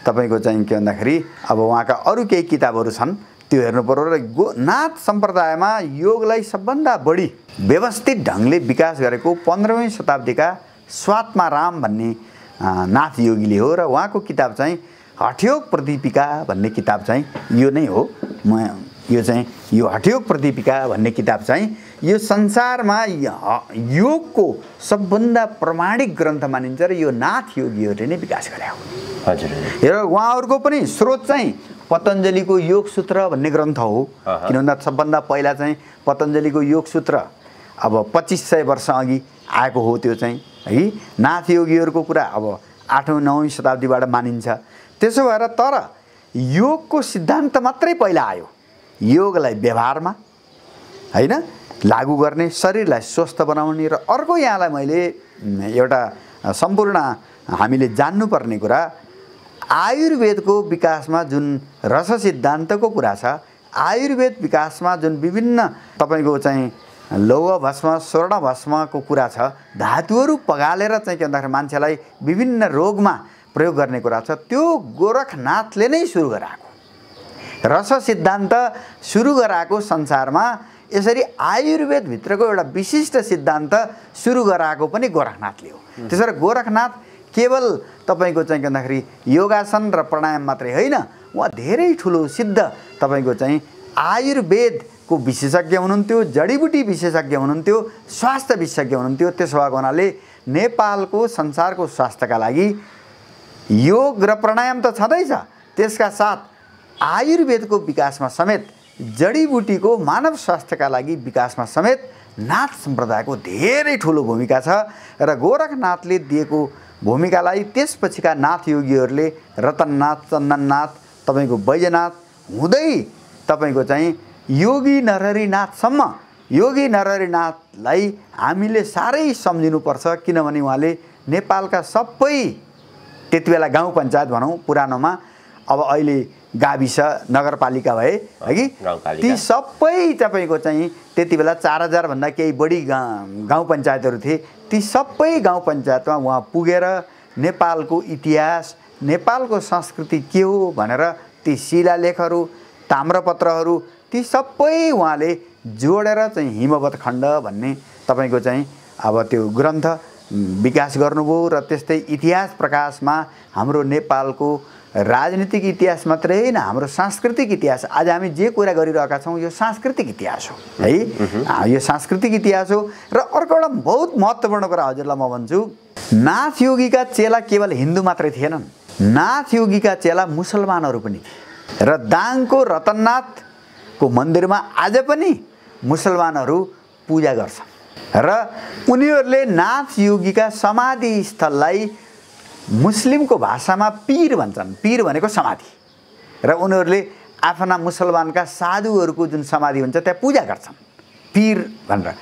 तपाईँको चाहिँ के भन्दाखेरि अब उहाँका अरू केही किताबहरू छन्, त्यो हेर्नु पर्यो। र नाथ सम्प्रदायमा योगलाई सबभन्दा बढी व्यवस्थित ढङ्गले विकास गरेको 15वीं शताब्दीका स्वात्माराम भन्ने नाथ योगीले हो। र उहाँको किताब चाहिँ हठयोग प्रतिपिका भन्ने किताब चाहिँ यो नै हो। यो हठयोग प्रतिपिका भन्ने किताब चाहिँ यो संसारमा योगको सबभन्दा प्रमाणिक ग्रन्थ मानिन्छ र यो नाथ योगीहरूले नै विकास गरे हो। हजुर, र उहाँहरूको पनि स्रोत चाहिँ पतञ्जलीको योग सूत्र भन्ने ग्रन्थ हो। किन भन्दा सबभन्दा पहिला चाहिँ पतञ्जलीको योग सूत्र अब 2500 वर्ष अघि आएको हो। त्यो चाहिँ है नाथ योगीहरूको कुरा अब 8औं 9औं शताब्दीबाट मानिन्छ। त्यसो भएर तर योगको सिद्धान्त मात्रै पहिला आयो, योगलाई व्यवहारमा हैन लागू गर्ने, शरीरलाई स्वस्थ बनाउने। र अर्को यहाँलाई मैले एउटा सम्पूर्ण हामीले जान्नुपर्ने कुरा, आयुर्वेदको विकासमा जुन रस सिद्धान्तको कुरा छ, आयुर्वेद विकासमा जुन विभिन्न तपाईँको चाहिँ लौह भस्म स्वर्ण भस्मको कुरा छ, धातुहरू पगालेर चाहिँ के भन्दाखेरि मान्छेलाई विभिन्न रोगमा प्रयोग गर्ने कुरा छ, त्यो गोरखनाथले नै सुरु गराएको रस सिद्धान्त सुरु गराएको संसारमा। यसरी आयुर्वेदभित्रको एउटा विशिष्ट सिद्धान्त सुरु गराएको पनि गोरखनाथले हो। त्यसरी गोरखनाथ केवल तपाईँको चाहिँ के भन्दाखेरि योगासन र प्राणायाम मात्रै होइन, उहाँ धेरै ठुलो सिद्ध तपाईँको चाहिँ आयुर्वेदको विशेषज्ञ हुनुहुन्थ्यो, जडीबुटी विशेषज्ञ हुनुहुन्थ्यो, स्वास्थ्य विशेषज्ञ हुनुहुन्थ्यो। त्यसो भएको हुनाले नेपालको संसारको स्वास्थ्यका लागि योग र प्राणायाम त छँदैछ, त्यसका साथ आयुर्वेदको विकासमा समेत, जडीबुटीको मानव स्वास्थ्यका लागि विकासमा समेत नाथ सम्प्रदायको धेरै ठुलो भूमिका छ। र गोरखनाथले दिएको भूमिकालाई त्यसपछिका नाथ योगीहरूले रतननाथ, चन्दननाथ, तपाईँको बैजनाथ हुँदै तपाईँको चाहिँ योगी नरहरिनाथसम्म, योगी नरहरिनाथलाई हामीले साह्रै सम्झिनुपर्छ। किनभने उहाँले नेपालका सबै त्यति बेला गाउँ पञ्चायत भनौँ पुरानोमा, अब अहिले गाविस नगरपालिका भए है कि, ती सबै तपाईँको चाहिँ त्यति बेला 4000 भन्दा केही बढी गाउँ पञ्चायतहरू थिए। ती सबै गाउँ पञ्चायतमा उहाँ पुगेर नेपालको इतिहास, नेपालको संस्कृति के हो भनेर ती शिलालेखहरू, ताम्रपत्रहरू, ती सबै उहाँले जोडेर चाहिँ हिमवत खण्ड भन्ने तपाईँको चाहिँ अब त्यो ग्रन्थ विकास गर्नुभयो। र त्यस्तै इतिहास प्रकाशमा हाम्रो नेपालको राजनीतिक इतिहास मात्रै होइन, हाम्रो सांस्कृतिक इतिहास, आज हामी जे कुरा गरिरहेका छौँ यो सांस्कृतिक इतिहास हो है, यो सांस्कृतिक इतिहास हो। र अर्को एउटा बहुत महत्त्वपूर्ण कुरा हजुरलाई म भन्छु, नाथ योगीका चेला केवल हिन्दू मात्रै थिएनन्, नाथ योगीका चेला मुसलमानहरू पनि थिए। र दाङको रतननाथको मन्दिरमा आज पनि मुसलमानहरू पूजा गर्छन् र उनीहरूले नाथ योगीका समाधि स्थललाई मुस्लिमको भाषामा पीर भन्छन्। पीर भनेको समाधि। र उनीहरूले आफ्ना मुसलमानका साधुहरूको जुन समाधि हुन्छ त्यहाँ पूजा गर्छन्, पीर भनेर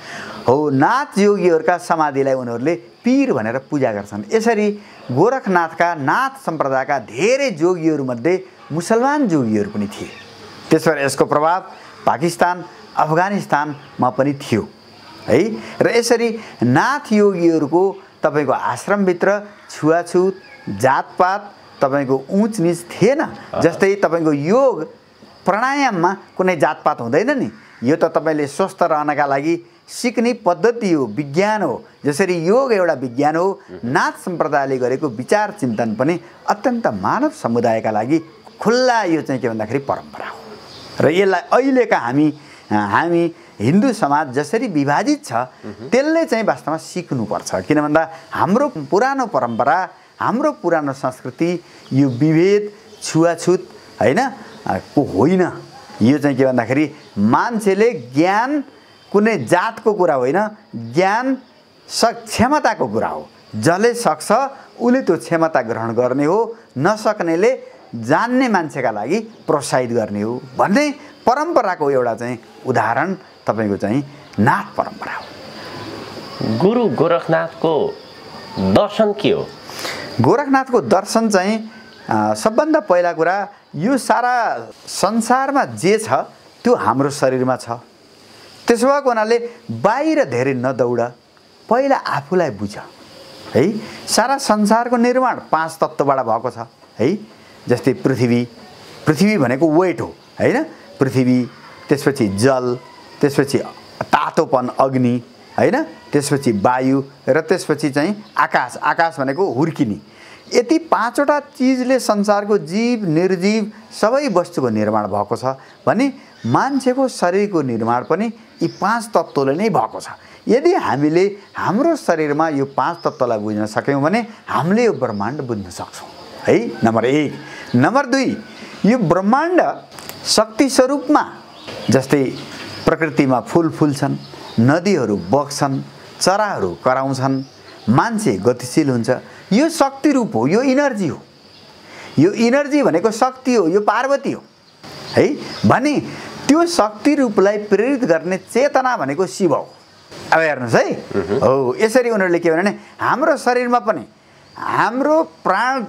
हो। नाथ योगीहरूका समाधिलाई उनीहरूले पीर भनेर पूजा गर्छन्। यसरी गोरखनाथका नाथ सम्प्रदायका धेरै जोगीहरूमध्ये मुसलमान जोगीहरू पनि थिए। त्यसबाट यसको प्रभाव पाकिस्तान, अफगानिस्तानमा पनि थियो। है। र यसरी नाथ योगीहरूको तपाईँको आश्रमभित्र छुवाछुत जातपात तपाईँको उच निच थिएन। जस्तै तपाईँको योग प्राणायाममा कुनै जातपात हुँदैन नि। यो त तपाईँले स्वस्थ रहनका लागि सिक्ने पद्धति हो, विज्ञान हो। जसरी योग एउटा विज्ञान हो, नाथ सम्प्रदायले गरेको विचार चिन्तन पनि अत्यन्त मानव समुदायका लागि खुल्ला यो चाहिँ के भन्दाखेरि परम्परा हो। र यसलाई अहिलेका हामी हिन्दू समाज जसरी विभाजित छ त्यसले चाहिँ वास्तवमा सिक्नुपर्छ। किन भन्दा हाम्रो पुरानो परम्परा, हाम्रो पुरानो संस्कृति यो विभेद छुवाछुत हैन को होइन। यो चाहिँ के भन्दाखेरि मान्छेले ज्ञान कुनै जातको कुरा होइन, ज्ञान क्षमताको कुरा हो। जसले सक्छ उसले त्यो क्षमता ग्रहण गर्ने हो, नसक्नेले जान्ने मान्छेका लागि प्रोत्साहित गर्ने हो भन्ने परम्पराको एउटा चाहिँ उदाहरण तपाईँको चाहिँ नाथ परम्परा हो। गुरु गोरखनाथको दर्शन के हो? गोरखनाथको दर्शन चाहिँ सबभन्दा पहिला कुरा यो सारा संसारमा जे छ त्यो हाम्रो शरीरमा छ। त्यसो भएको हुनाले बाहिर धेरै नदौड, पहिला आफूलाई बुझ है। सारा संसारको निर्माण 5 तत्त्वबाट भएको छ है। जस्तै पृथ्वी भनेको वेट हो हैन। पृथ्वी, त्यसपछि जल, त्यसपछि तातोपन अग्नि हैन, त्यसपछि वायु र त्यसपछि चाहिँ आकाश भनेको हुर्किने। यति 5वटा चिजले संसारको जीव निर्जीव सबै वस्तुको निर्माण भएको छ भने मान्छेको शरीरको निर्माण पनि यी 5 तत्त्वले नै भएको छ। यदि हामीले हाम्रो शरीरमा यो 5 तत्त्वलाई बुझ्न सक्यौँ भने हामीले यो ब्रह्माण्ड बुझ्न सक्छौँ है। नम्बर 1। नम्बर 2, यो ब्रह्माण्ड शक्ति स्वरूपमा जस्तै प्रकृतिमा फुल फुल्छन्, नदीहरू बग्छन्, चराहरू कराउँछन्, मान्छे गतिशील हुन्छ। यो शक्ति रूप हो, यो इनर्जी हो। यो इनर्जी भनेको शक्ति हो, यो पार्वती हो है। भने त्यो शक्ति रूपलाई प्रेरित गर्ने चेतना भनेको शिव हो। अब हेर्नुहोस् है। हो यसरी उनीहरूले के भने हाम्रो शरीरमा पनि हाम्रो प्राण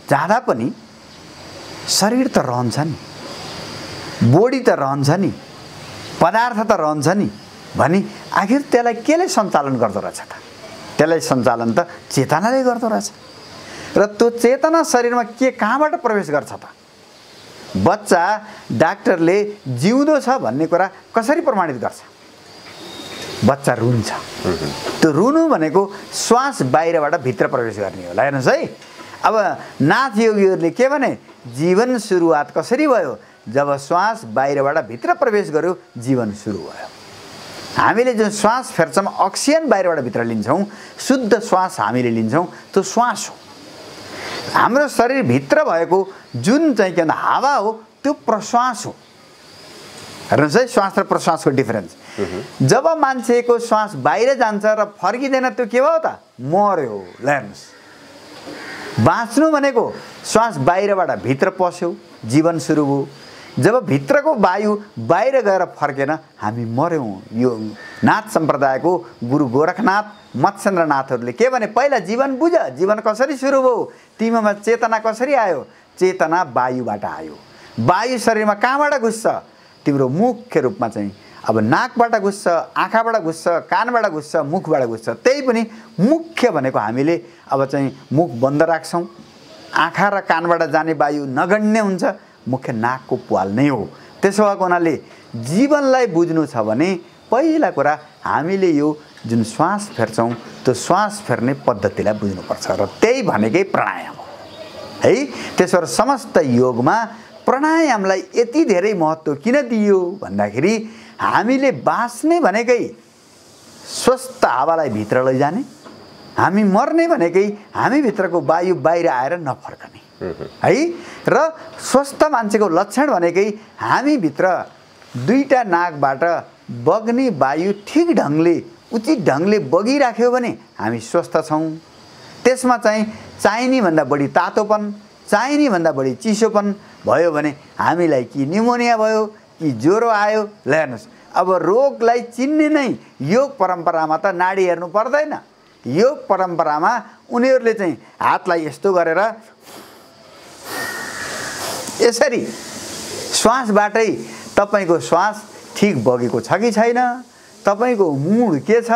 जाँदा पनि शरीर त रहन्छ नि, बॉडी त रहन्छ नि, पदार्थ त रहन्छ नि। भने आखिर त्यसलाई केले सञ्चालन गर्दो रहेछ त? त्यसलाई सञ्चालन त चेतनाले गर्दो रहेछ। र त्यो चेतना शरीरमा कहाँबाट प्रवेश गर्छ त? बच्चा डाक्टरले जिउँदो छ भन्ने कुरा कसरी प्रमाणित गर्छ? बच्चा रुन्छ। त्यो रुनु भनेको श्वास बाहिरबाट भित्र प्रवेश गर्ने हो। हेर्नुहोस् है। अब नाथ योगीहरूले के भने जीवन सुरुवात कसरी भयो? जब श्वास बाहिरबाट भित्र प्रवेश गर्यो जीवन सुरु भयो। हामीले जुन श्वास फेर्छौँ, अक्सिजन बाहिरबाट भित्र लिन्छौँ, शुद्ध श्वास हामीले लिन्छौँ, त्यो श्वास हो। हाम्रो शरीरभित्र भएको जुन चाहिँ के भन्दा हावा हो त्यो प्रश्वास हो। हेर्नुहोस् है, श्वास र प्रश्वासको डिफरेन्स। जब मान्छेको श्वास बाहिर जान्छ र फर्किँदैन त्यो के भयो त? मर्यो। हेर्नुहोस्, बाँच्नु भनेको श्वास बाहिरबाट भित्र पस्यो, जीवन सुरु भयो। जब भित्रको वायु बाहिर गएर फर्केन हामी मर्यौँ। यो नाथ सम्प्रदायको गुरु गोरखनाथ मत्स्येन्द्रनाथहरूले के भने पहिला जीवन बुझ, जीवन कसरी सुरु भयो, तिमीमा चेतना कसरी आयो? चेतना वायुबाट आयो। वायु शरीरमा कहाँबाट घुस्छ? तिम्रो मुख्य रूपमा चाहिँ अब नाकबाट घुस्छ, आँखाबाट घुस्छ, कानबाट घुस्छ, मुखबाट घुस्छ। त्यही पनि मुख्य भनेको हामीले अब चाहिँ मुख बन्द राख्छौँ, आँखा र कानबाट जाने वायु नगण्य हुन्छ, मुख्य नाकको प्वाल नै हो। त्यसो भएको हुनाले जीवनलाई बुझ्नु छ भने पहिला कुरा हामीले यो जुन श्वास फेर्छौँ त्यो श्वास फेर्ने पद्धतिलाई बुझ्नुपर्छ र त्यही भनेकै प्राणायाम हो है। त्यसो भएर समस्त योगमा प्राणायामलाई यति धेरै महत्त्व किन दियो भन्दाखेरि हामीले बाँच्ने भनेकै स्वस्थ हावालाई भित्र लैजाने, हामी मर्ने भनेकै हामी भित्रको वायु बाहिर आएर नफर्कने है। र स्वस्थ मान्छेको लक्षण भनेकै हामी भित्र 2टा नाकबाट बग्ने वायु ठिक ढङ्गले उचित ढङ्गले बगिराख्यो भने हामी स्वस्थ छौँ। त्यसमा चाहिँ चाहिने भन्दा बढी तातोपन, चाहिने भन्दा बढी चिसोपन भयो भने हामीलाई कि न्युमोनिया भयो कि ज्वरो आयो। ल हेर्नुहोस्, अब रोगलाई चिन्ने नै योग परम्परामा त नाडी हेर्नु पर्दैन। योग परम्परामा उनीहरूले चाहिँ हातलाई यस्तो गरेर यसरी श्वासबाटै तपाईको श्वास ठिक बगेको छ कि छैन, तपाईँको मूड के छ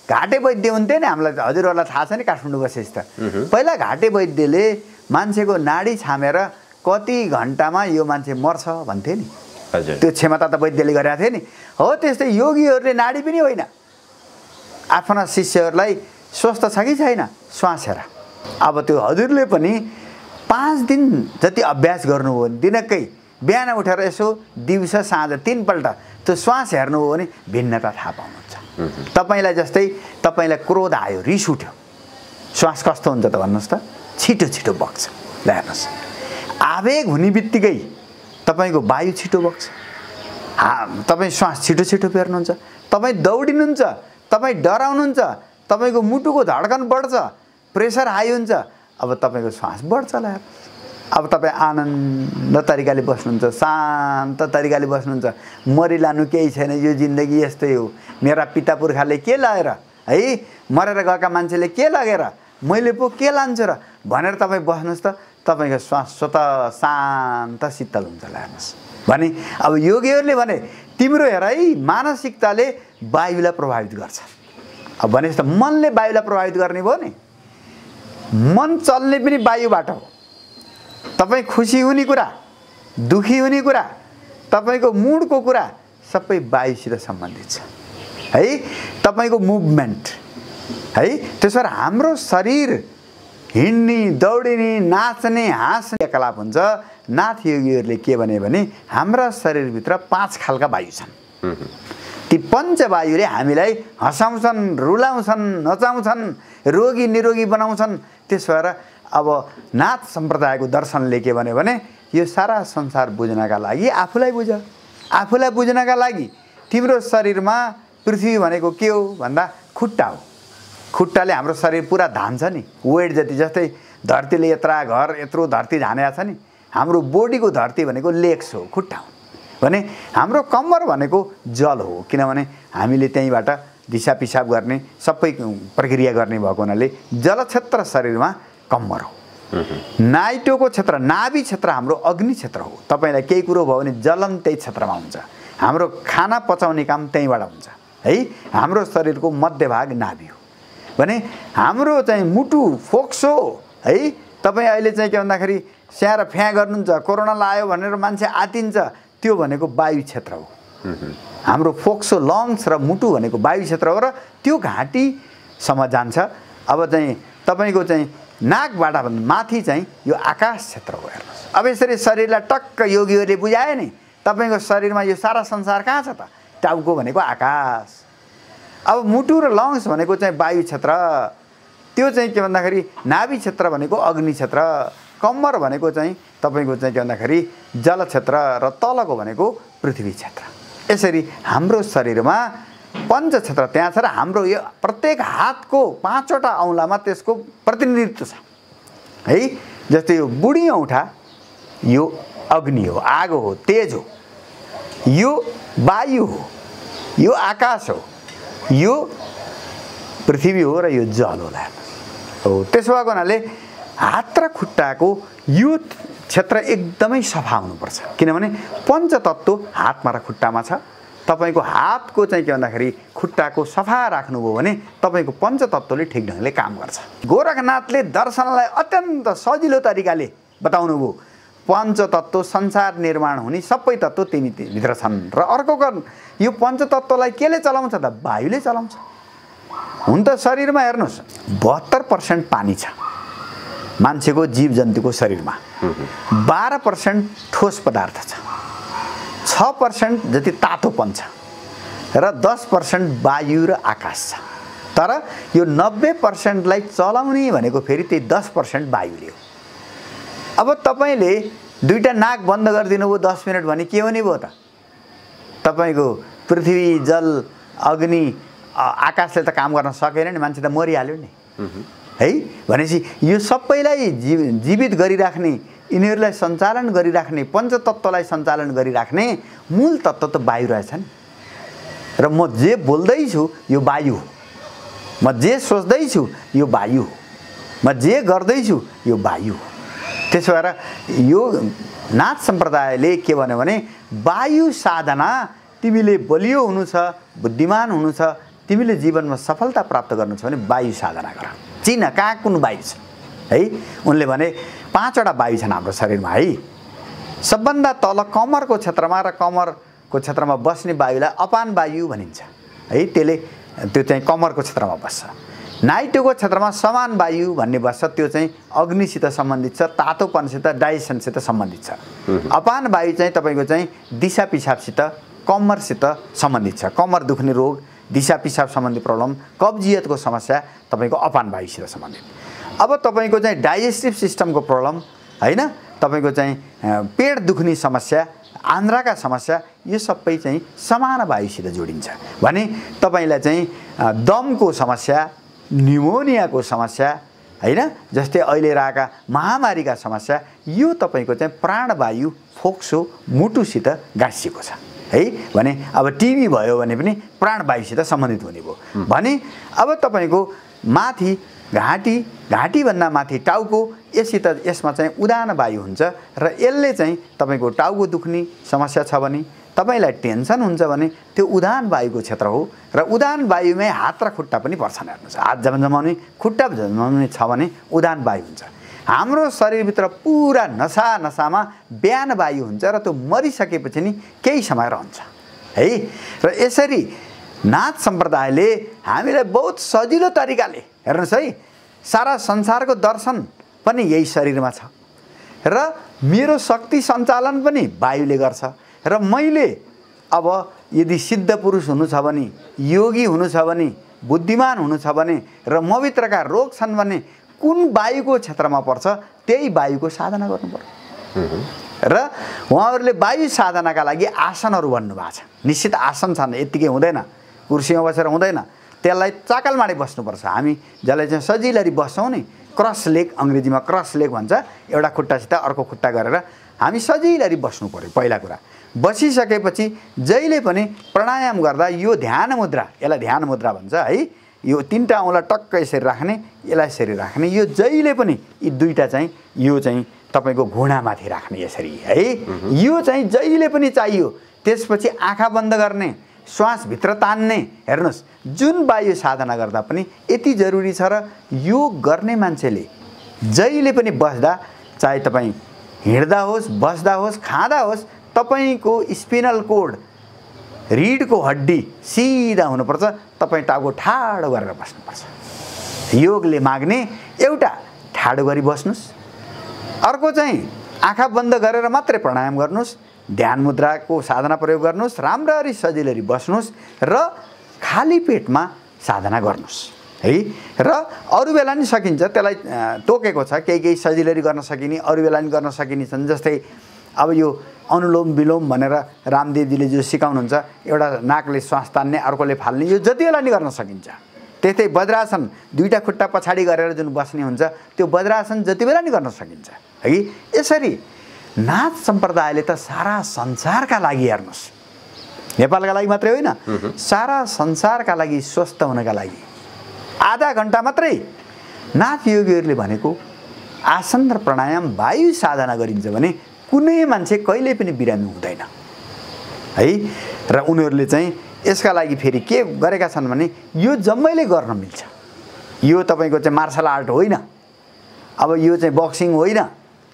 घाटे वैद्य हुन्थ्यो नि हामीलाई हजुरहरूलाई थाहा छ नि काठमाडौँ बसेस त पहिला घाटे वैद्यले मान्छेको नाडी छामेर कति घन्टामा यो मान्छे मर्छ भन्थे नि हजुर त्यो क्षमता त वैद्यले गरेका थिए नि हो त्यस्तै योगीहरूले नाडी पनि होइन आफ्ना शिष्यहरूलाई स्वस्थ छ कि छैन श्वास हेर अब त्यो हजुरले पनि 5 दिन जति अभ्यास गर्नुभयो भने दिनकै बिहान उठेर यसो दिउँसो साँझ 3 पल्ट त्यो श्वास हेर्नुभयो भने भिन्नता थाहा पाउनुहुन्छ तपाईँलाई जस्तै तपाईँलाई क्रोध आयो रिस उठ्यो श्वास कस्तो हुन्छ त भन्नुहोस् त छिटो छिटो बग्छ ल हेर्नुहोस् आवेग हुने बित्तिकै तपाईँको वायु छिटो बग्छ तपाईँ श्वास छिटो छिटो फेर्नुहुन्छ तपाईँ दौडिनुहुन्छ तपाईँ डराउनुहुन्छ तपाईँको मुटुको धड्कन बढ्छ प्रेसर हाई हुन्छ अब तपाईँको श्वास बढ्छ ल अब तपाईँ आनन्द तरिकाले बस्नुहुन्छ शान्त तरिकाले बस्नुहुन्छ मरिलानु केही छैन यो जिन्दगी यस्तै हो मेरा पिता पुर्खाले के लगेर है मरेर गएका मान्छेले के लगेर मैले पो के लान्छु र भनेर तपाईँ बस्नुहोस् त तपाईँको श्वास स्वतः शान्त शीतल हुन्छ ल हेर्नुहोस् भने अब योगीहरूले भने तिम्रो हेर है मानसिकताले वायुलाई प्रभावित गर्छ अब भनेपछि त मनले वायुलाई प्रभावित गर्ने भयो नि मन चल्ने पनि वायुबाट हो तपाईँ खुसी हुने कुरा दुखी हुने कुरा तपाईँको मुडको कुरा सबै वायुसित सम्बन्धित छ है तपाईँको मुभमेन्ट है त्यसो भएर हाम्रो शरीर हिँड्ने दौडिने नाच्ने हाँस्ने क्रियाकलाप हुन्छ नाथ योगीहरूले के भने हाम्रा शरीरभित्र 5 खालका वायु छन् ती पञ्चवायुले हामीलाई हँसाउँछन् रुलाउँछन् नचाउँछन् रोगी निरोगी बनाउँछन् त्यसो भएर अब नाथ सम्प्रदायको दर्शनले के भने यो सारा संसार बुझ्नका लागि आफूलाई बुझ आफूलाई बुझ्नका लागि तिम्रो शरीरमा पृथ्वी भनेको के हो भन्दा खुट्टा हो खुट्टाले हाम्रो शरीर पुरा धान्छ नि वेट जति जस्तै धरतीले यत्रो धरती धानेको छ नि हाम्रो बोडीको धरती भनेको लेग्स हो खुट्टा हो भने हाम्रो कम्मर भनेको जल हो किनभने हामीले त्यहीँबाट दिशा पिसाब गर्ने सबै प्रक्रिया गर्ने भएको हुनाले जल क्षेत्र शरीरमा कम्मर हो नाइटोको क्षेत्र नाभि क्षेत्र हाम्रो अग्नि क्षेत्र हो तपाईलाई केही कुरो भयो भने जलन त्यही क्षेत्रमा हुन्छ हाम्रो खाना पचाउने काम त्यहीँबाट हुन्छ है हाम्रो शरीरको मध्यभाग नाभि हो भने हाम्रो चाहिँ मुटु फोक्सो है तपाईँ अहिले चाहिँ के भन्दाखेरि स्याहार फ्या गर्नुहुन्छ कोरोना लाग्यो भनेर मान्छे आतिन्छ त्यो भनेको वायु क्षेत्र हो हाम्रो फोक्सो लङ्स र मुटु भनेको वायु क्षेत्र हो र त्यो घाँटीसम्म जान्छ अब चाहिँ तपाईँको चाहिँ नाकबाट भन्दा माथि चाहिँ यो आकाश क्षेत्र हो हेर्नुहोस् अब यसरी शरीरलाई टक्क योगीहरूले बुझाए नि तपाईँको शरीरमा यो सारा संसार कहाँ छ त टाउको भनेको आकाश अब मुटु र लङ्स भनेको चाहिँ वायु क्षेत्र त्यो चाहिँ के भन्दाखेरि नाभि क्षेत्र भनेको अग्नि क्षेत्र कम्मर भनेको चाहिँ तपाईँको चाहिँ के भन्दाखेरि जल क्षेत्र र तलको भनेको पृथ्वी क्षेत्र यसरी हाम्रो शरीरमा पञ्च क्षेत्र त्यहाँ छ र हाम्रो यो प्रत्येक हातको 5वटा औँलामा त्यसको प्रतिनिधित्व छ है जस्तै यो बुढी औँठा यो अग्नि हो आगो हो तेज हो यो वायु हो यो आकाश हो यो पृथ्वी हो र यो जल होला हो त्यसो भएको हुनाले हात र खुट्टाको यो क्षेत्र एकदमै सफा हुनुपर्छ किनभने पञ्चतत्त्व हातमा र खुट्टामा छ तपाईको हातको चाहिँ के भन्दाखेरि खुट्टाको सफा राख्नुभयो भने तपाईको पञ्चतत्त्वले ठिक ढङ्गले काम गर्छ गोरखनाथले दर्शनलाई अत्यन्त सजिलो तरिकाले बताउनुभयो पञ्चतत्त्व संसार निर्माण हुने सबै तत्त्व तिमी भित्र छन् र अर्को यो पञ्चतत्त्वलाई केले चलाउँछ त वायुले चलाउँछ हुन त शरीरमा हेर्नुस् 72% पानी छ मान्छेको जीव जन्तुको शरीरमा 12% ठोस पदार्थ छ 6% जति तातोपन छ र 10% वायु र आकाश छ तर यो 90% लाई चलाउने भनेको फेरि त्यही 10% वायुले हो अब तपाईले दुईटा नाक बन्द गरिदिनु भयो 10 मिनेट भने के हुने भयो त तपाईको पृथ्वी जल अग्नि आकाशले त काम गर्न सकेन नि मान्छे त मरिहाल्यो नि है भनेपछि यो सबैलाई जीवित गरिराख्ने यिनीहरूलाई सञ्चालन गरिराख्ने पञ्चतत्त्वलाई सञ्चालन गरिराख्ने मूल तत्त्व त वायु रहेछ नि र म जे बोल्दैछु यो वायु हो म जे सोच्दैछु यो वायु हो म जे गर्दैछु यो वायु हो त्यसो भएर यो नाथ सम्प्रदायले के भन्यो भने वायु साधना तिमीले बलियो हुनु छ, बुद्धिमान हुनु छ, तिमीले जीवनमा सफलता प्राप्त गर्नु छ भने वायु साधना गर। चिन कहाँ कुन वायु छ है। उनले भने 5 वटा वायु छन् हाम्रो शरीरमा है। सबभन्दा तल कमरको क्षेत्रमा र कमरको क्षेत्रमा बस्ने वायुलाई अपान वायु भनिन्छ है। त्यो चाहिँ कमरको क्षेत्रमा बस्छ। नाइटोको क्षेत्रमा समान वायु भन्ने बस्छ, त्यो चाहिँ अग्निसित सम्बन्धित छ, तातोपनसित डाइजेसनसित सम्बन्धित छ। अपान वायु चाहिँ तपाईँको चाहिँ दिशा पिसाबसित कमरसित सम्बन्धित छ। कमर दुख्ने रोग, दिशा पिसाब सम्बन्धी प्रब्लम, कब्जियतको समस्या तपाईँको अपान वायुसित सम्बन्धित। अब तपाईँको चाहिँ डाइजेस्टिभ सिस्टमको प्रब्लम होइन, तपाईँको चाहिँ पेट दुख्ने समस्या, आन्द्राका समस्या, यो सबै चाहिँ समान वायुसित जोडिन्छ भने तपाईँलाई चाहिँ दमको समस्या, न्युमोनियाको समस्या होइन, जस्तै अहिले रहेका महामारीका समस्या, यो तपाईँको चाहिँ प्राणवायु फोक्सो मुटुसित गाँसिएको छ है। भने अब टिबी भयो भने पनि प्राणवायुसित सम्बन्धित हुने भयो भने अब तपाईँको माथि घाँटीभन्दा माथि टाउको, यसमा चाहिँ उदान वायु हुन्छ र यसले चाहिँ तपाईँको टाउको दुख्ने समस्या छ भने, तपाईँलाई टेन्सन हुन्छ भने त्यो उदान वायुको क्षेत्र हो र उदान वायुमै हात र खुट्टा पनि पर्छन्। हेर्नुहोस्, हात जमाउने खुट्टा जमाउने छ भने उदान वायु हुन्छ। हाम्रो शरीरभित्र पुरा नसामा बिहान वायु हुन्छ र त्यो मरिसकेपछि नि केही समय रहन्छ है। र यसरी नाथ सम्प्रदायले हामीलाई बहुत सजिलो तरिकाले, हेर्नुहोस् है, सारा संसारको दर्शन पनि यही शरीरमा छ र मेरो शक्ति सञ्चालन पनि वायुले गर्छ र मैले अब यदि सिद्ध पुरुष हुनु छ भने, योगी हुनु छ भने, बुद्धिमान हुनु छ भने र मभित्रका रोग छन् भने कुन वायुको क्षेत्रमा पर्छ त्यही वायुको साधना गर्नु पर्यो। र उहाँहरूले वायु साधनाका लागि आसनहरू भन्नुभएको छ। निश्चित आसन छन्, यत्तिकै हुँदैन, कुर्सीमा बसेर हुँदैन, त्यसलाई चाकलमाडे बस्नुपर्छ। हामी जसलाई चाहिँ सजिलरी बस्छौँ नि, क्रस लेग, अङ्ग्रेजीमा क्रस लेग भन्छ, एउटा खुट्टासित अर्को खुट्टा गरेर हामी सजिलरी बस्नु पर्यो। पहिला कुरा बसिसकेपछि जहिले पनि प्राणायाम गर्दा यो ध्यान मुद्रा, यसलाई ध्यान मुद्रा भन्छ है, यो 3टा औँला टक्क यसरी राख्ने, यसलाई यसरी राख्ने, यो जहिले पनि यी 2टा चाहिँ यो चाहिँ तपाईँको घुँडामाथि राख्ने यसरी है, यो चाहिँ जहिले पनि चाहियो। त्यसपछि आँखा बन्द गर्ने, श्वास भित्र तान्ने। हेर्नुहोस्, जुन वायु साधना गर्दा पनि यति जरुरी छ र योग गर्ने मान्छेले जहिले पनि बस्दा, चाहे तपाईँ हिँड्दा होस्, बस्दा होस्, खाँदा होस्, तपाईँको स्पिनल कोड, रिडको हड्डी सिधा हुनुपर्छ। तपाईँ टाउको ठाडो गरेर बस्नुपर्छ। योगले माग्ने एउटा, ठाडो गरी बस्नुहोस्, अर्को चाहिँ आँखा बन्द गरेर मात्रै प्राणायाम गर्नुहोस्, ध्यान मुद्राको साधना प्रयोग गर्नुहोस्, राम्ररी सजिलरी बस्नुहोस् र खाली पेटमा साधना गर्नुहोस् है। र अरू बेला नि सकिन्छ, त्यसलाई तोकेको छ, केही सजिलरी गर्न सकिने, अरू बेला नि गर्न सकिने छन्। जस्तै अब यो अनुलोम विलोम भनेर रामदेवजीले जो सिकाउनुहुन्छ, एउटा नाकले श्वास तान्ने, अर्कोले फाल्ने, यो जति बेला नि गर्न सकिन्छ। त्यस्तै वज्रासन, 2टा खुट्टा पछाडि गरेर जुन बस्ने हुन्छ, त्यो वज्रासन जति बेला नि गर्न सकिन्छ है। यसरी नाथ सम्प्रदायले त सारा संसारका लागि, हेर्नुहोस्, नेपालका लागि मात्रै होइन, सारा संसारका लागि स्वस्थ हुनका लागि आधा घण्टा मात्रै नाथ योगीहरूले भनेको आसन र प्राणायाम वायु साधना गरिन्छ भने कुनै मान्छे कहिले पनि बिरामी हुँदैन है। र उनीहरूले चाहिँ यसका लागि फेरि के गरेका छन् भने यो जम्मैले गर्न मिल्छ। यो तपाईँको चाहिँ मार्शल आर्ट होइन, अब यो चाहिँ बक्सिङ होइन,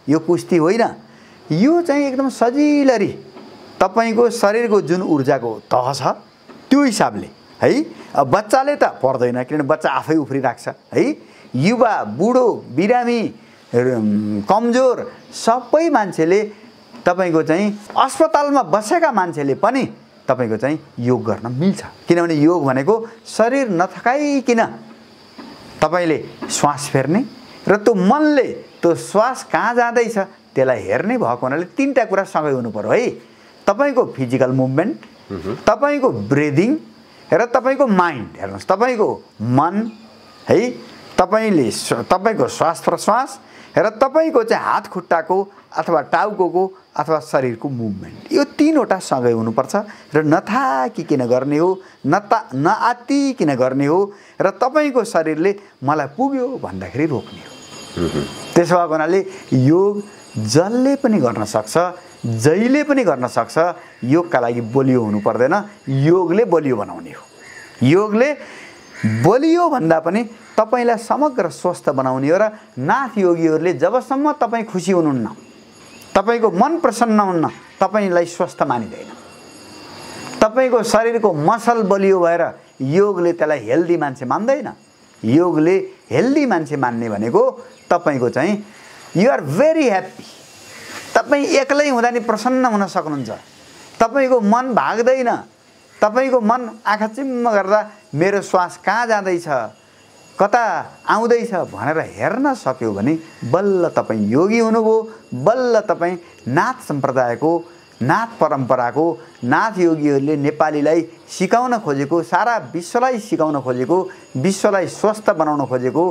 यो कुस्ती होइन, यो चाहिँ एकदम सजिलरी तपाईँको शरीरको जुन ऊर्जाको तह छ त्यो हिसाबले है। अब बच्चाले त पर्दैन, किनभने बच्चा आफै उफ्रिराख्छ है। युवा, बुढो, बिरामी, कमजोर सबै मान्छेले, तपाईँको चाहिँ अस्पतालमा बसेका मान्छेले पनि तपाईँको चाहिँ योग गर्न मिल्छ। किनभने योग भनेको शरीर नथकाइकन तपाईँले श्वास फेर्ने र त्यो मनले त्यो श्वास कहाँ जाँदैछ त्यसलाई हेर्ने भएको हुनाले 3टा कुरा सँगै हुनु पर्यो है। तपाईँको फिजिकल मुभमेन्ट, तपाईँको ब्रिदिङ र तपाईँको माइन्ड। हेर्नुहोस्, तपाईँको मन है, तपाईँको श्वास प्रश्वास र तपाईँको चाहिँ हात खुट्टाको अथवा टाउको अथवा शरीरको मुभमेन्ट, यो 3वटा सँगै हुनुपर्छ र नथाकिकन गर्ने हो, नआत्तिकन गर्ने हो र तपाईँको शरीरले मलाई पुग्यो भन्दाखेरि रोक्ने हो त्यसो भएको हुनाले योग जसले पनि गर्न सक्छ, जहिले पनि गर्न सक्छ। योगका लागि बलियो हुनु पर्दैन, योगले बलियो बनाउने हो। योगले बलियो भन्दा पनि तपाईलाई समग्र स्वस्थ बनाउने हो। र नाथ योगीहरूले जबसम्म तपाईँ खुसी हुनुहुन्न, तपाईको मन प्रसन्न हुन्न, तपाईलाई स्वस्थ मानिँदैन। तपाईको शरीरको मसल बलियो भएर योगले त्यसलाई हेल्दी मान्छे मान्दैन। योगले हेल्दी मान्छे मान्ने भनेको तपाईको चाहिँ यु आर भेरी ह्याप्पी। तपाईँ एक्लै हुँदा नि प्रसन्न हुन सक्नुहुन्छ। तपाईको मन भाग्दैन, तपाईको मन आँखा चिम्म गर्दा मेरो श्वास कहाँ जाँदैछ, कता आउँदैछ भनेर हेर्न सक्यो भने बल्ल तपाईँ योगी हुनुभयो। बल्ल तपाईँ नाथ सम्प्रदायको, नाथ परम्पराको, नाथ योगीहरूले नेपालीलाई सिकाउन खोजेको, सारा विश्वलाई सिकाउन खोजेको, विश्वलाई स्वस्थ बनाउन खोजेको,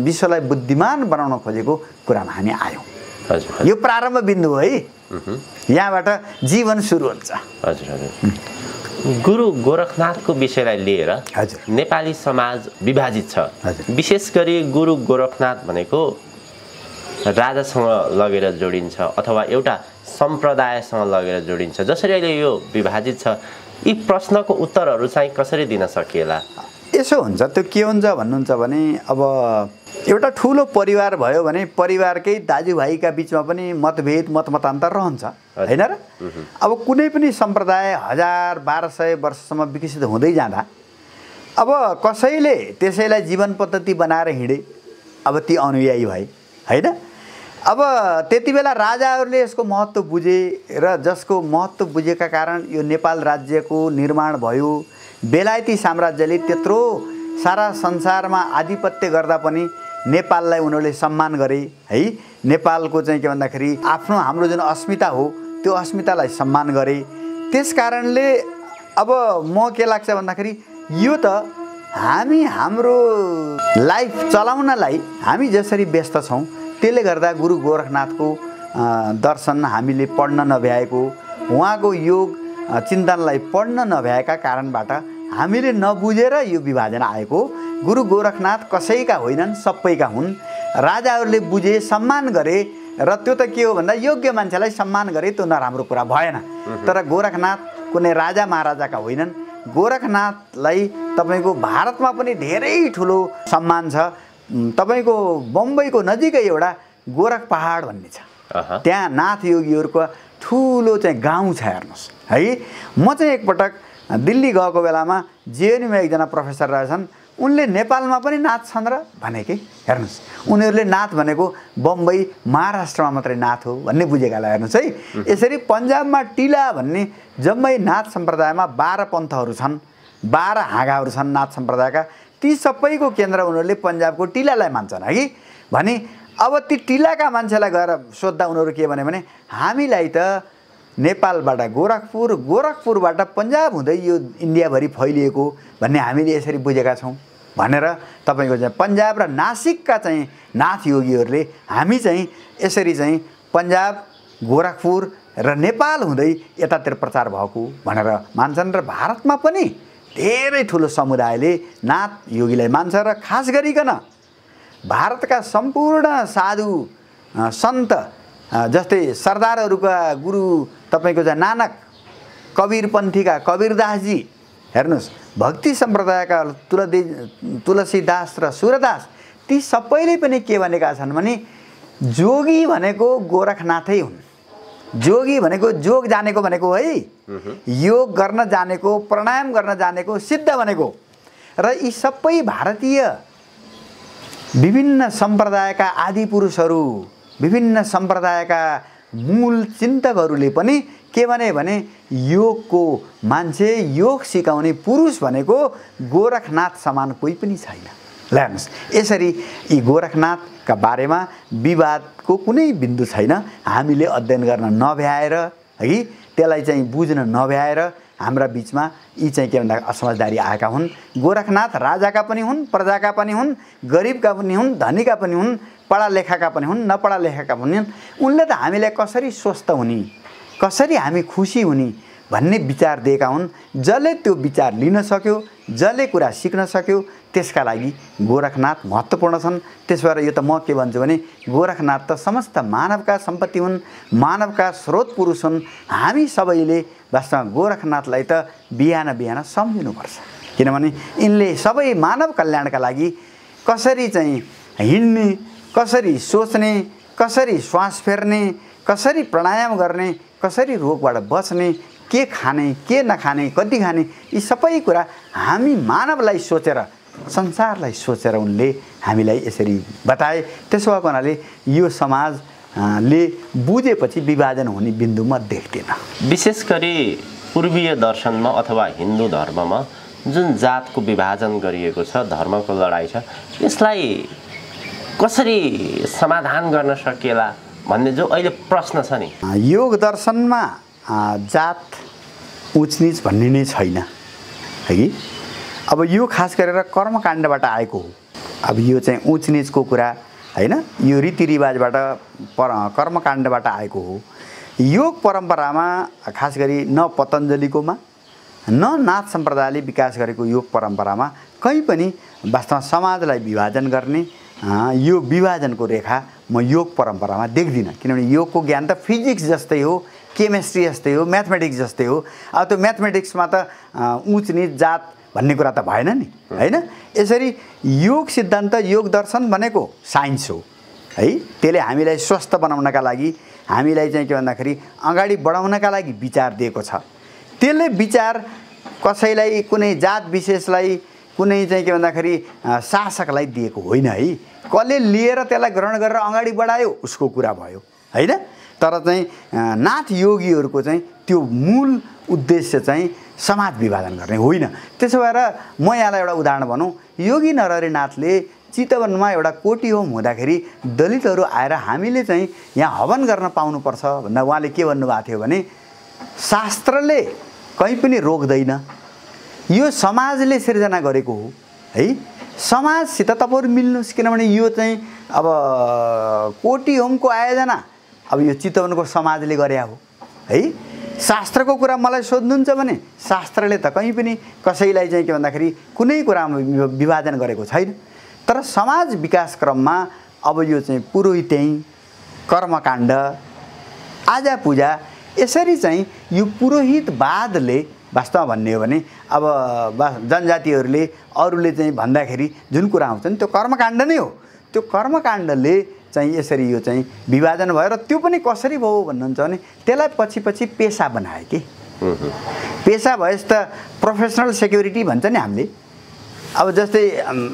विश्वलाई बुद्धिमान बनाउन खोजेको कुरामा हामी आयौँ। यो प्रारम्भ बिन्दु हो है। यहाँबाट जीवन सुरु हुन्छ। हजुर हजुर। गुरु गोरखनाथको विषयलाई लिएर नेपाली समाज विभाजित छ। विशेष गरी गुरु गोरखनाथ भनेको राजासँग लगेर जोडिन्छ अथवा एउटा सम्प्रदायसँग लगेर जोडिन्छ। जसरी अहिले यो विभाजित छ, यी प्रश्नको उत्तरहरू चाहिँ कसरी दिन सकिएला? यसो हुन्छ, त्यो के हुन्छ भन्नुहुन्छ भने अब एउटा ठुलो परिवार भयो भने परिवारकै दाजुभाइका बिचमा पनि मतभेद मतमतान्तर रहन्छ, हैन र? अब कुनै पनि सम्प्रदाय 1000-1200 वर्षसम्म विकसित हुँदै जाँदा अब कसैले त्यसैलाई जीवन पद्धति बनाएर हिँडे, अब ती अनुयायी भए, हैन? अब त्यति बेला राजाहरूले यसको महत्त्व बुझे र जसको महत्त्व बुझेका कारण यो नेपाल राज्यको निर्माण भयो। बेलायती साम्राज्यले त्यत्रो सारा संसारमा आधिपत्य गर्दा पनि नेपाललाई उनीहरूले सम्मान गरे है। नेपालको चाहिँ के भन्दाखेरि आफ्नो हाम्रो जुन अस्मिता हो त्यो अस्मितालाई सम्मान गरे। त्यस कारणले अब म के लाग्छ भन्दाखेरि यो त हामी हाम्रो लाइफ चलाउनलाई हामी जसरी व्यस्त छौँ त्यसले गर्दा गुरु गोरखनाथको दर्शन हामीले पढ्न नभ्याएको, उहाँको योग चिन्तनलाई पढ्न नभ्याएका कारणबाट हामीले नबुझेर यो विभाजन आएको। गुरु गोरखनाथ कसैका होइनन्, सबैका हुन्। राजाहरूले बुझे, सम्मान गरे र त्यो त के हो भन्दा योग्य मान्छेलाई सम्मान गरे, त्यो नराम्रो कुरा भएन। तर गोरखनाथ कुनै राजा महाराजाका होइनन्। गोरखनाथलाई तपाईँको भारतमा पनि धेरै ठुलो सम्मान छ। तपाईँको बम्बईको नजिकै एउटा गोरख पहाड भन्ने छ, त्यहाँ नाथ योगीहरूको ठुलो चाहिँ गाउँ छ। हेर्नुहोस् है, म चाहिँ एकपटक दिल्ली गएको बेलामा जेएनयूमा एकजना प्रोफेसर रहेछन्, उनले नेपालमा पनि नाथ छन् र भने कि हेर्नुहोस् उनीहरूले नाथ भनेको बम्बई महाराष्ट्रमा मात्रै नाथ हो भन्ने बुझेकालाई हेर्नुहोस् है। यसरी पन्जाबमा टिला भन्ने जम्मै नाथ सम्प्रदायमा 12 पन्थहरू छन्, 12 हाँगाहरू छन् नाथ सम्प्रदायका। ती सबैको केन्द्र उनीहरूले पन्जाबको टिलालाई मान्छन् है भने अब ती टिलाका मान्छेलाई गएर सोद्धा उनीहरू के भने हामीलाई त नेपालबाट गोरखपुर, गोरखपुरबाट पन्जाब हुँदै यो इन्डियाभरि फैलिएको भन्ने हामीले यसरी बुझेका छौँ भनेर तपाईँको चाहिँ पन्जाब र नासिकका चाहिँ नाथ योगीहरूले हामी चाहिँ यसरी चाहिँ पन्जाब, गोरखपुर र नेपाल हुँदै यतातिर प्रचार भएको भनेर मान्छन्। र भारतमा पनि धेरै ठुलो समुदायले नाथ योगीलाई मान्छ र खास गरिकन भारतका सम्पूर्ण साधु सन्त जस्तै सरदारहरूका गुरु तपाईँको चाहिँ नानक, कबीरपन्थीका कबीरदासजी, हेर्नुहोस् भक्ति सम्प्रदायका तुलसीदास र सूरदास, ती सबैले पनि के भनेका छन् भने जोगी भनेको गोरखनाथै हुन्। जोगी भनेको जोग जानेको भनेको है, योग गर्न जानेको, प्राणायाम गर्न जानेको, सिद्ध भनेको। र यी सबै भारतीय विभिन्न सम्प्रदायका आदि पुरुषहरू, विभिन्न सम्प्रदायका मूल चिन्तकहरूले पनि के भने योगको मान्छे, योग सिकाउने पुरुष भनेको गोरखनाथ समान कोही पनि छैन। ल हेर्नुहोस्, यसरी यी गोरखनाथका बारेमा विवादको कुनै बिन्दु छैन। हामीले अध्ययन गर्न नभ्याएर है, त्यसलाई चाहिँ बुझ्न नभ्याएर हाम्रा बिचमा यी चाहिँ के भन्दा असमझदारी आएका हुन्। गोरखनाथ राजाका पनि हुन्, प्रजाका पनि हुन्, गरिबका पनि हुन्, धनीका पनि हुन्, पढालेखाका पनि हुन्, नपढालेखाका पनि हुन्। उनले त हामीलाई कसरी स्वस्थ हुने, कसरी हामी खुसी हुने, भन्ने विचार दिएका हुन्। जसले त्यो विचार लिन सक्यो, जसले कुरा सिक्न सक्यो, त्यसका लागि गोरखनाथ महत्त्वपूर्ण छन्। त्यसो भएर यो त म के भन्छु भने गोरखनाथ त समस्त मानवका सम्पत्ति हुन्, मानवका स्रोत पुरुष हुन्। हामी सबैले वास्तवमा गोरखनाथलाई त बिहान बिहान सम्झिनुपर्छ, किनभने यिनले सबै मानव कल्याणका लागि कसरी चाहिँ हिँड्ने, कसरी सोच्ने, कसरी श्वास फेर्ने, कसरी प्राणायाम गर्ने, कसरी रोगबाट बच्ने, के खाने के नखाने, कति खाने, यी सबै कुरा हामी मानवलाई सोचेर, संसारलाई सोचेर उनले हामीलाई यसरी बताए। त्यसो भएको हुनाले यो समाजले बुझेपछि विभाजन हुने बिन्दु म देख्दिनँ। विशेष गरी पूर्वीय दर्शनमा अथवा हिन्दू धर्ममा जुन जातको विभाजन गरिएको छ, धर्मको लडाइँ छ, यसलाई कसरी समाधान गर्न सकिएला भन्ने जो अहिले प्रश्न छ नि। योग दर्शनमा जात उचनिच भन्ने नै छैन, है कि? अब यो खास गरेर कर्मकाण्डबाट आएको हो। अब यो चाहिँ उचनिचको कुरा हैन, यो रीतिरिवाजबाट कर्मकाण्डबाट आएको हो। योग परम्परामा खास गरी न पतञ्जलिकोमा न नाथ सम्प्रदायले विकास गरेको योग परम्परामा कहीँ पनि वास्तवमा समाजलाई विभाजन गर्ने यो विभाजनको रेखा म योग परम्परामा देख्दिनँ। किनभने योगको ज्ञान त फिजिक्स जस्तै हो, केमिस्ट्री जस्तै हो, म्याथमेटिक्स जस्तै हो। अब त्यो म्याथमेटिक्समा त उच निच जात भन्ने कुरा त भएन नि, हैन? यसरी योग सिद्धान्त, योग दर्शन भनेको साइन्स हो, है? त्यसले हामीलाई स्वस्थ बनाउनका लागि, हामीलाई चाहिँ के भन्दाखेरि अगाडि बढाउनका लागि विचार दिएको छ। त्यसले विचार कसैलाई, कुनै जात विशेषलाई, कुनै चाहिँ के भन्दाखेरि शासकलाई दिएको होइन, है? कसले लिएर त्यसलाई ग्रहण गरेर अगाडि बढायो उसको कुरा भयो, हैन? तर चाहिँ नाथ योगीहरूको चाहिँ त्यो मूल उद्देश्य चाहिँ समाज विभाजन गर्ने होइन। त्यसो भएर म यहाँलाई एउटा उदाहरण भनौँ। योगी नरहरिनाथले चितवनमा एउटा कोटी होम हुँदाखेरि दलितहरू आएर हामीले चाहिँ यहाँ हवन गर्न पाउनुपर्छ भन्दा उहाँले के भन्नुभएको थियो भने शास्त्रले कहीँ पनि रोक्दैन, यो समाजले सिर्जना गरेको हो, है? समाजसित तपाईँहरू मिल्नुहोस्। किनभने यो चाहिँ अब कोटी होमको आयोजना अब यो चितवनको समाजले गरे हो, है? शास्त्रको कुरा मलाई सोध्नुहुन्छ भने शास्त्रले त कहीँ पनि कसैलाई चाहिँ के भन्दाखेरि कुनै कुरामा विभाजन गरेको छैन। तर समाज विकास क्रममा अब यो चाहिँ पुरोहित्याई, कर्मकाण्ड, आजा पूजा, यसरी चाहिँ यो पुरोहितवादले वास्तवमा भन्ने हो भने अब जनजातिहरूले अरूले चाहिँ भन्दाखेरि जुन कुरा आउँछन् त्यो कर्मकाण्ड नै हो। त्यो कर्मकाण्डले चाहिँ यसरी यो चाहिँ विभाजन भयो। र त्यो पनि कसरी भयो भन्नुहुन्छ भने त्यसलाई पछि पछि पेसा बनायो कि। पेसा भएस त प्रोफेसनल सेक्युरिटी भन्छ नि हामीले। अब जस्तै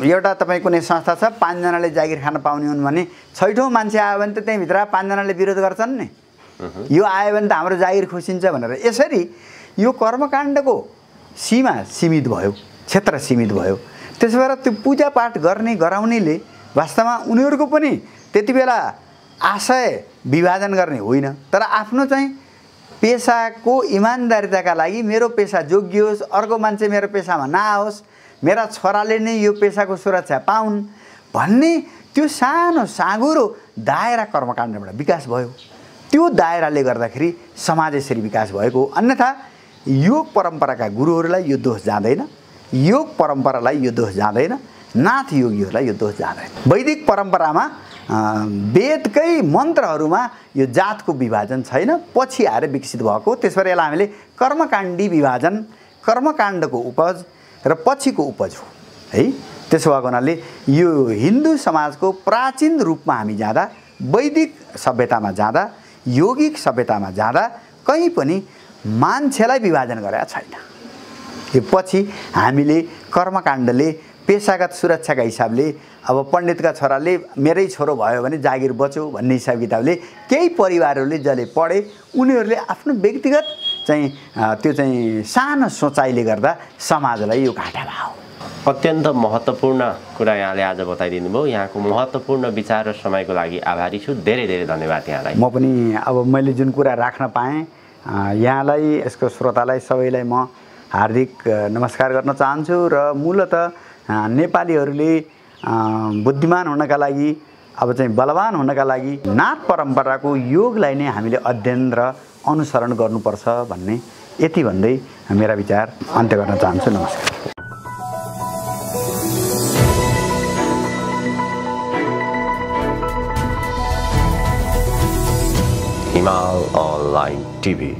एउटा तपाईँ कुनै संस्था छ, 5 जनाले जागिर खान पाउने हुन् भने 6ठौँ मान्छे आयो भने त त्यहीँभित्र 5 जनाले विरोध गर्छन् नि। यो आयो भने त हाम्रो जागिर खुसिन्छ भनेर। यसरी यो कर्मकाण्डको सीमा सीमित भयो, क्षेत्र सीमित भयो। त्यसो भएर त्यो पूजापाठ गर्ने गराउनेले वास्तवमा उनीहरूको पनि त्यति बेला आशय विभाजन गर्ने होइन, तर आफ्नो चाहिँ पेसाको इमान्दारिताका लागि मेरो पेसा जोगियोस्, अर्को मान्छे मेरो पेसामा नआओस्, मेरा छोराले नै यो पेसाको सुरक्षा पाउन् भन्ने त्यो सानो साँगुरो दायरा कर्मकाण्डबाट विकास भयो। त्यो दायराले गर्दाखेरि समाज यसरी विकास भएको। अन्यथा योग परम्पराका गुरुहरूलाई यो दोष जाँदैन, योग परम्परालाई यो दोष जाँदैन, नाथ योगीहरूलाई यो दोष जाँदैन। वैदिक परम्परामा वेदकै मन्त्रहरूमा यो जातको विभाजन छैन, पछि आएर विकसित भएको। त्यसबाट यसलाई हामीले कर्मकाण्डी विभाजन, कर्मकाण्डको उपज र पछिको उपज हो, है? त्यसो भएको हुनाले यो हिन्दू समाजको प्राचीन रूपमा हामी जाँदा, वैदिक सभ्यतामा जाँदा, यौगिक सभ्यतामा जाँदा कहीँ पनि मान्छेलाई विभाजन गरेका छैन। यो पछि हामीले कर्मकाण्डले पेसागत सुरक्षाका हिसाबले अब पण्डितका छोराले मेरै छोरो भयो भने जागिर बच्यो भन्ने हिसाब किताबले केही परिवारहरूले जसले पढे उनीहरूले आफ्नो व्यक्तिगत चाहिँ त्यो चाहिँ सानो सोचाइले गर्दा समाजलाई यो घाटा भयो। अत्यन्त महत्त्वपूर्ण कुरा यहाँले आज बताइदिनु भयो। यहाँको महत्त्वपूर्ण विचार र समयको लागि आभारी छु। धेरै धेरै धन्यवाद यहाँलाई। म पनि अब मैले जुन कुरा राख्न पाएँ यहाँलाई, यसको श्रोतालाई सबैलाई म हार्दिक नमस्कार गर्न चाहन्छु। र मूलतः नेपालीहरूले बुद्धिमान हुनका लागि, अब चाहिँ बलवान हुनका लागि नाथ परम्पराको योगलाई नै हामीले अध्ययन र अनुसरण गर्नुपर्छ भन्ने यति भन्दै मेरा विचार अन्त्य गर्न चाहन्छु। नमस्कार। Himal Online TV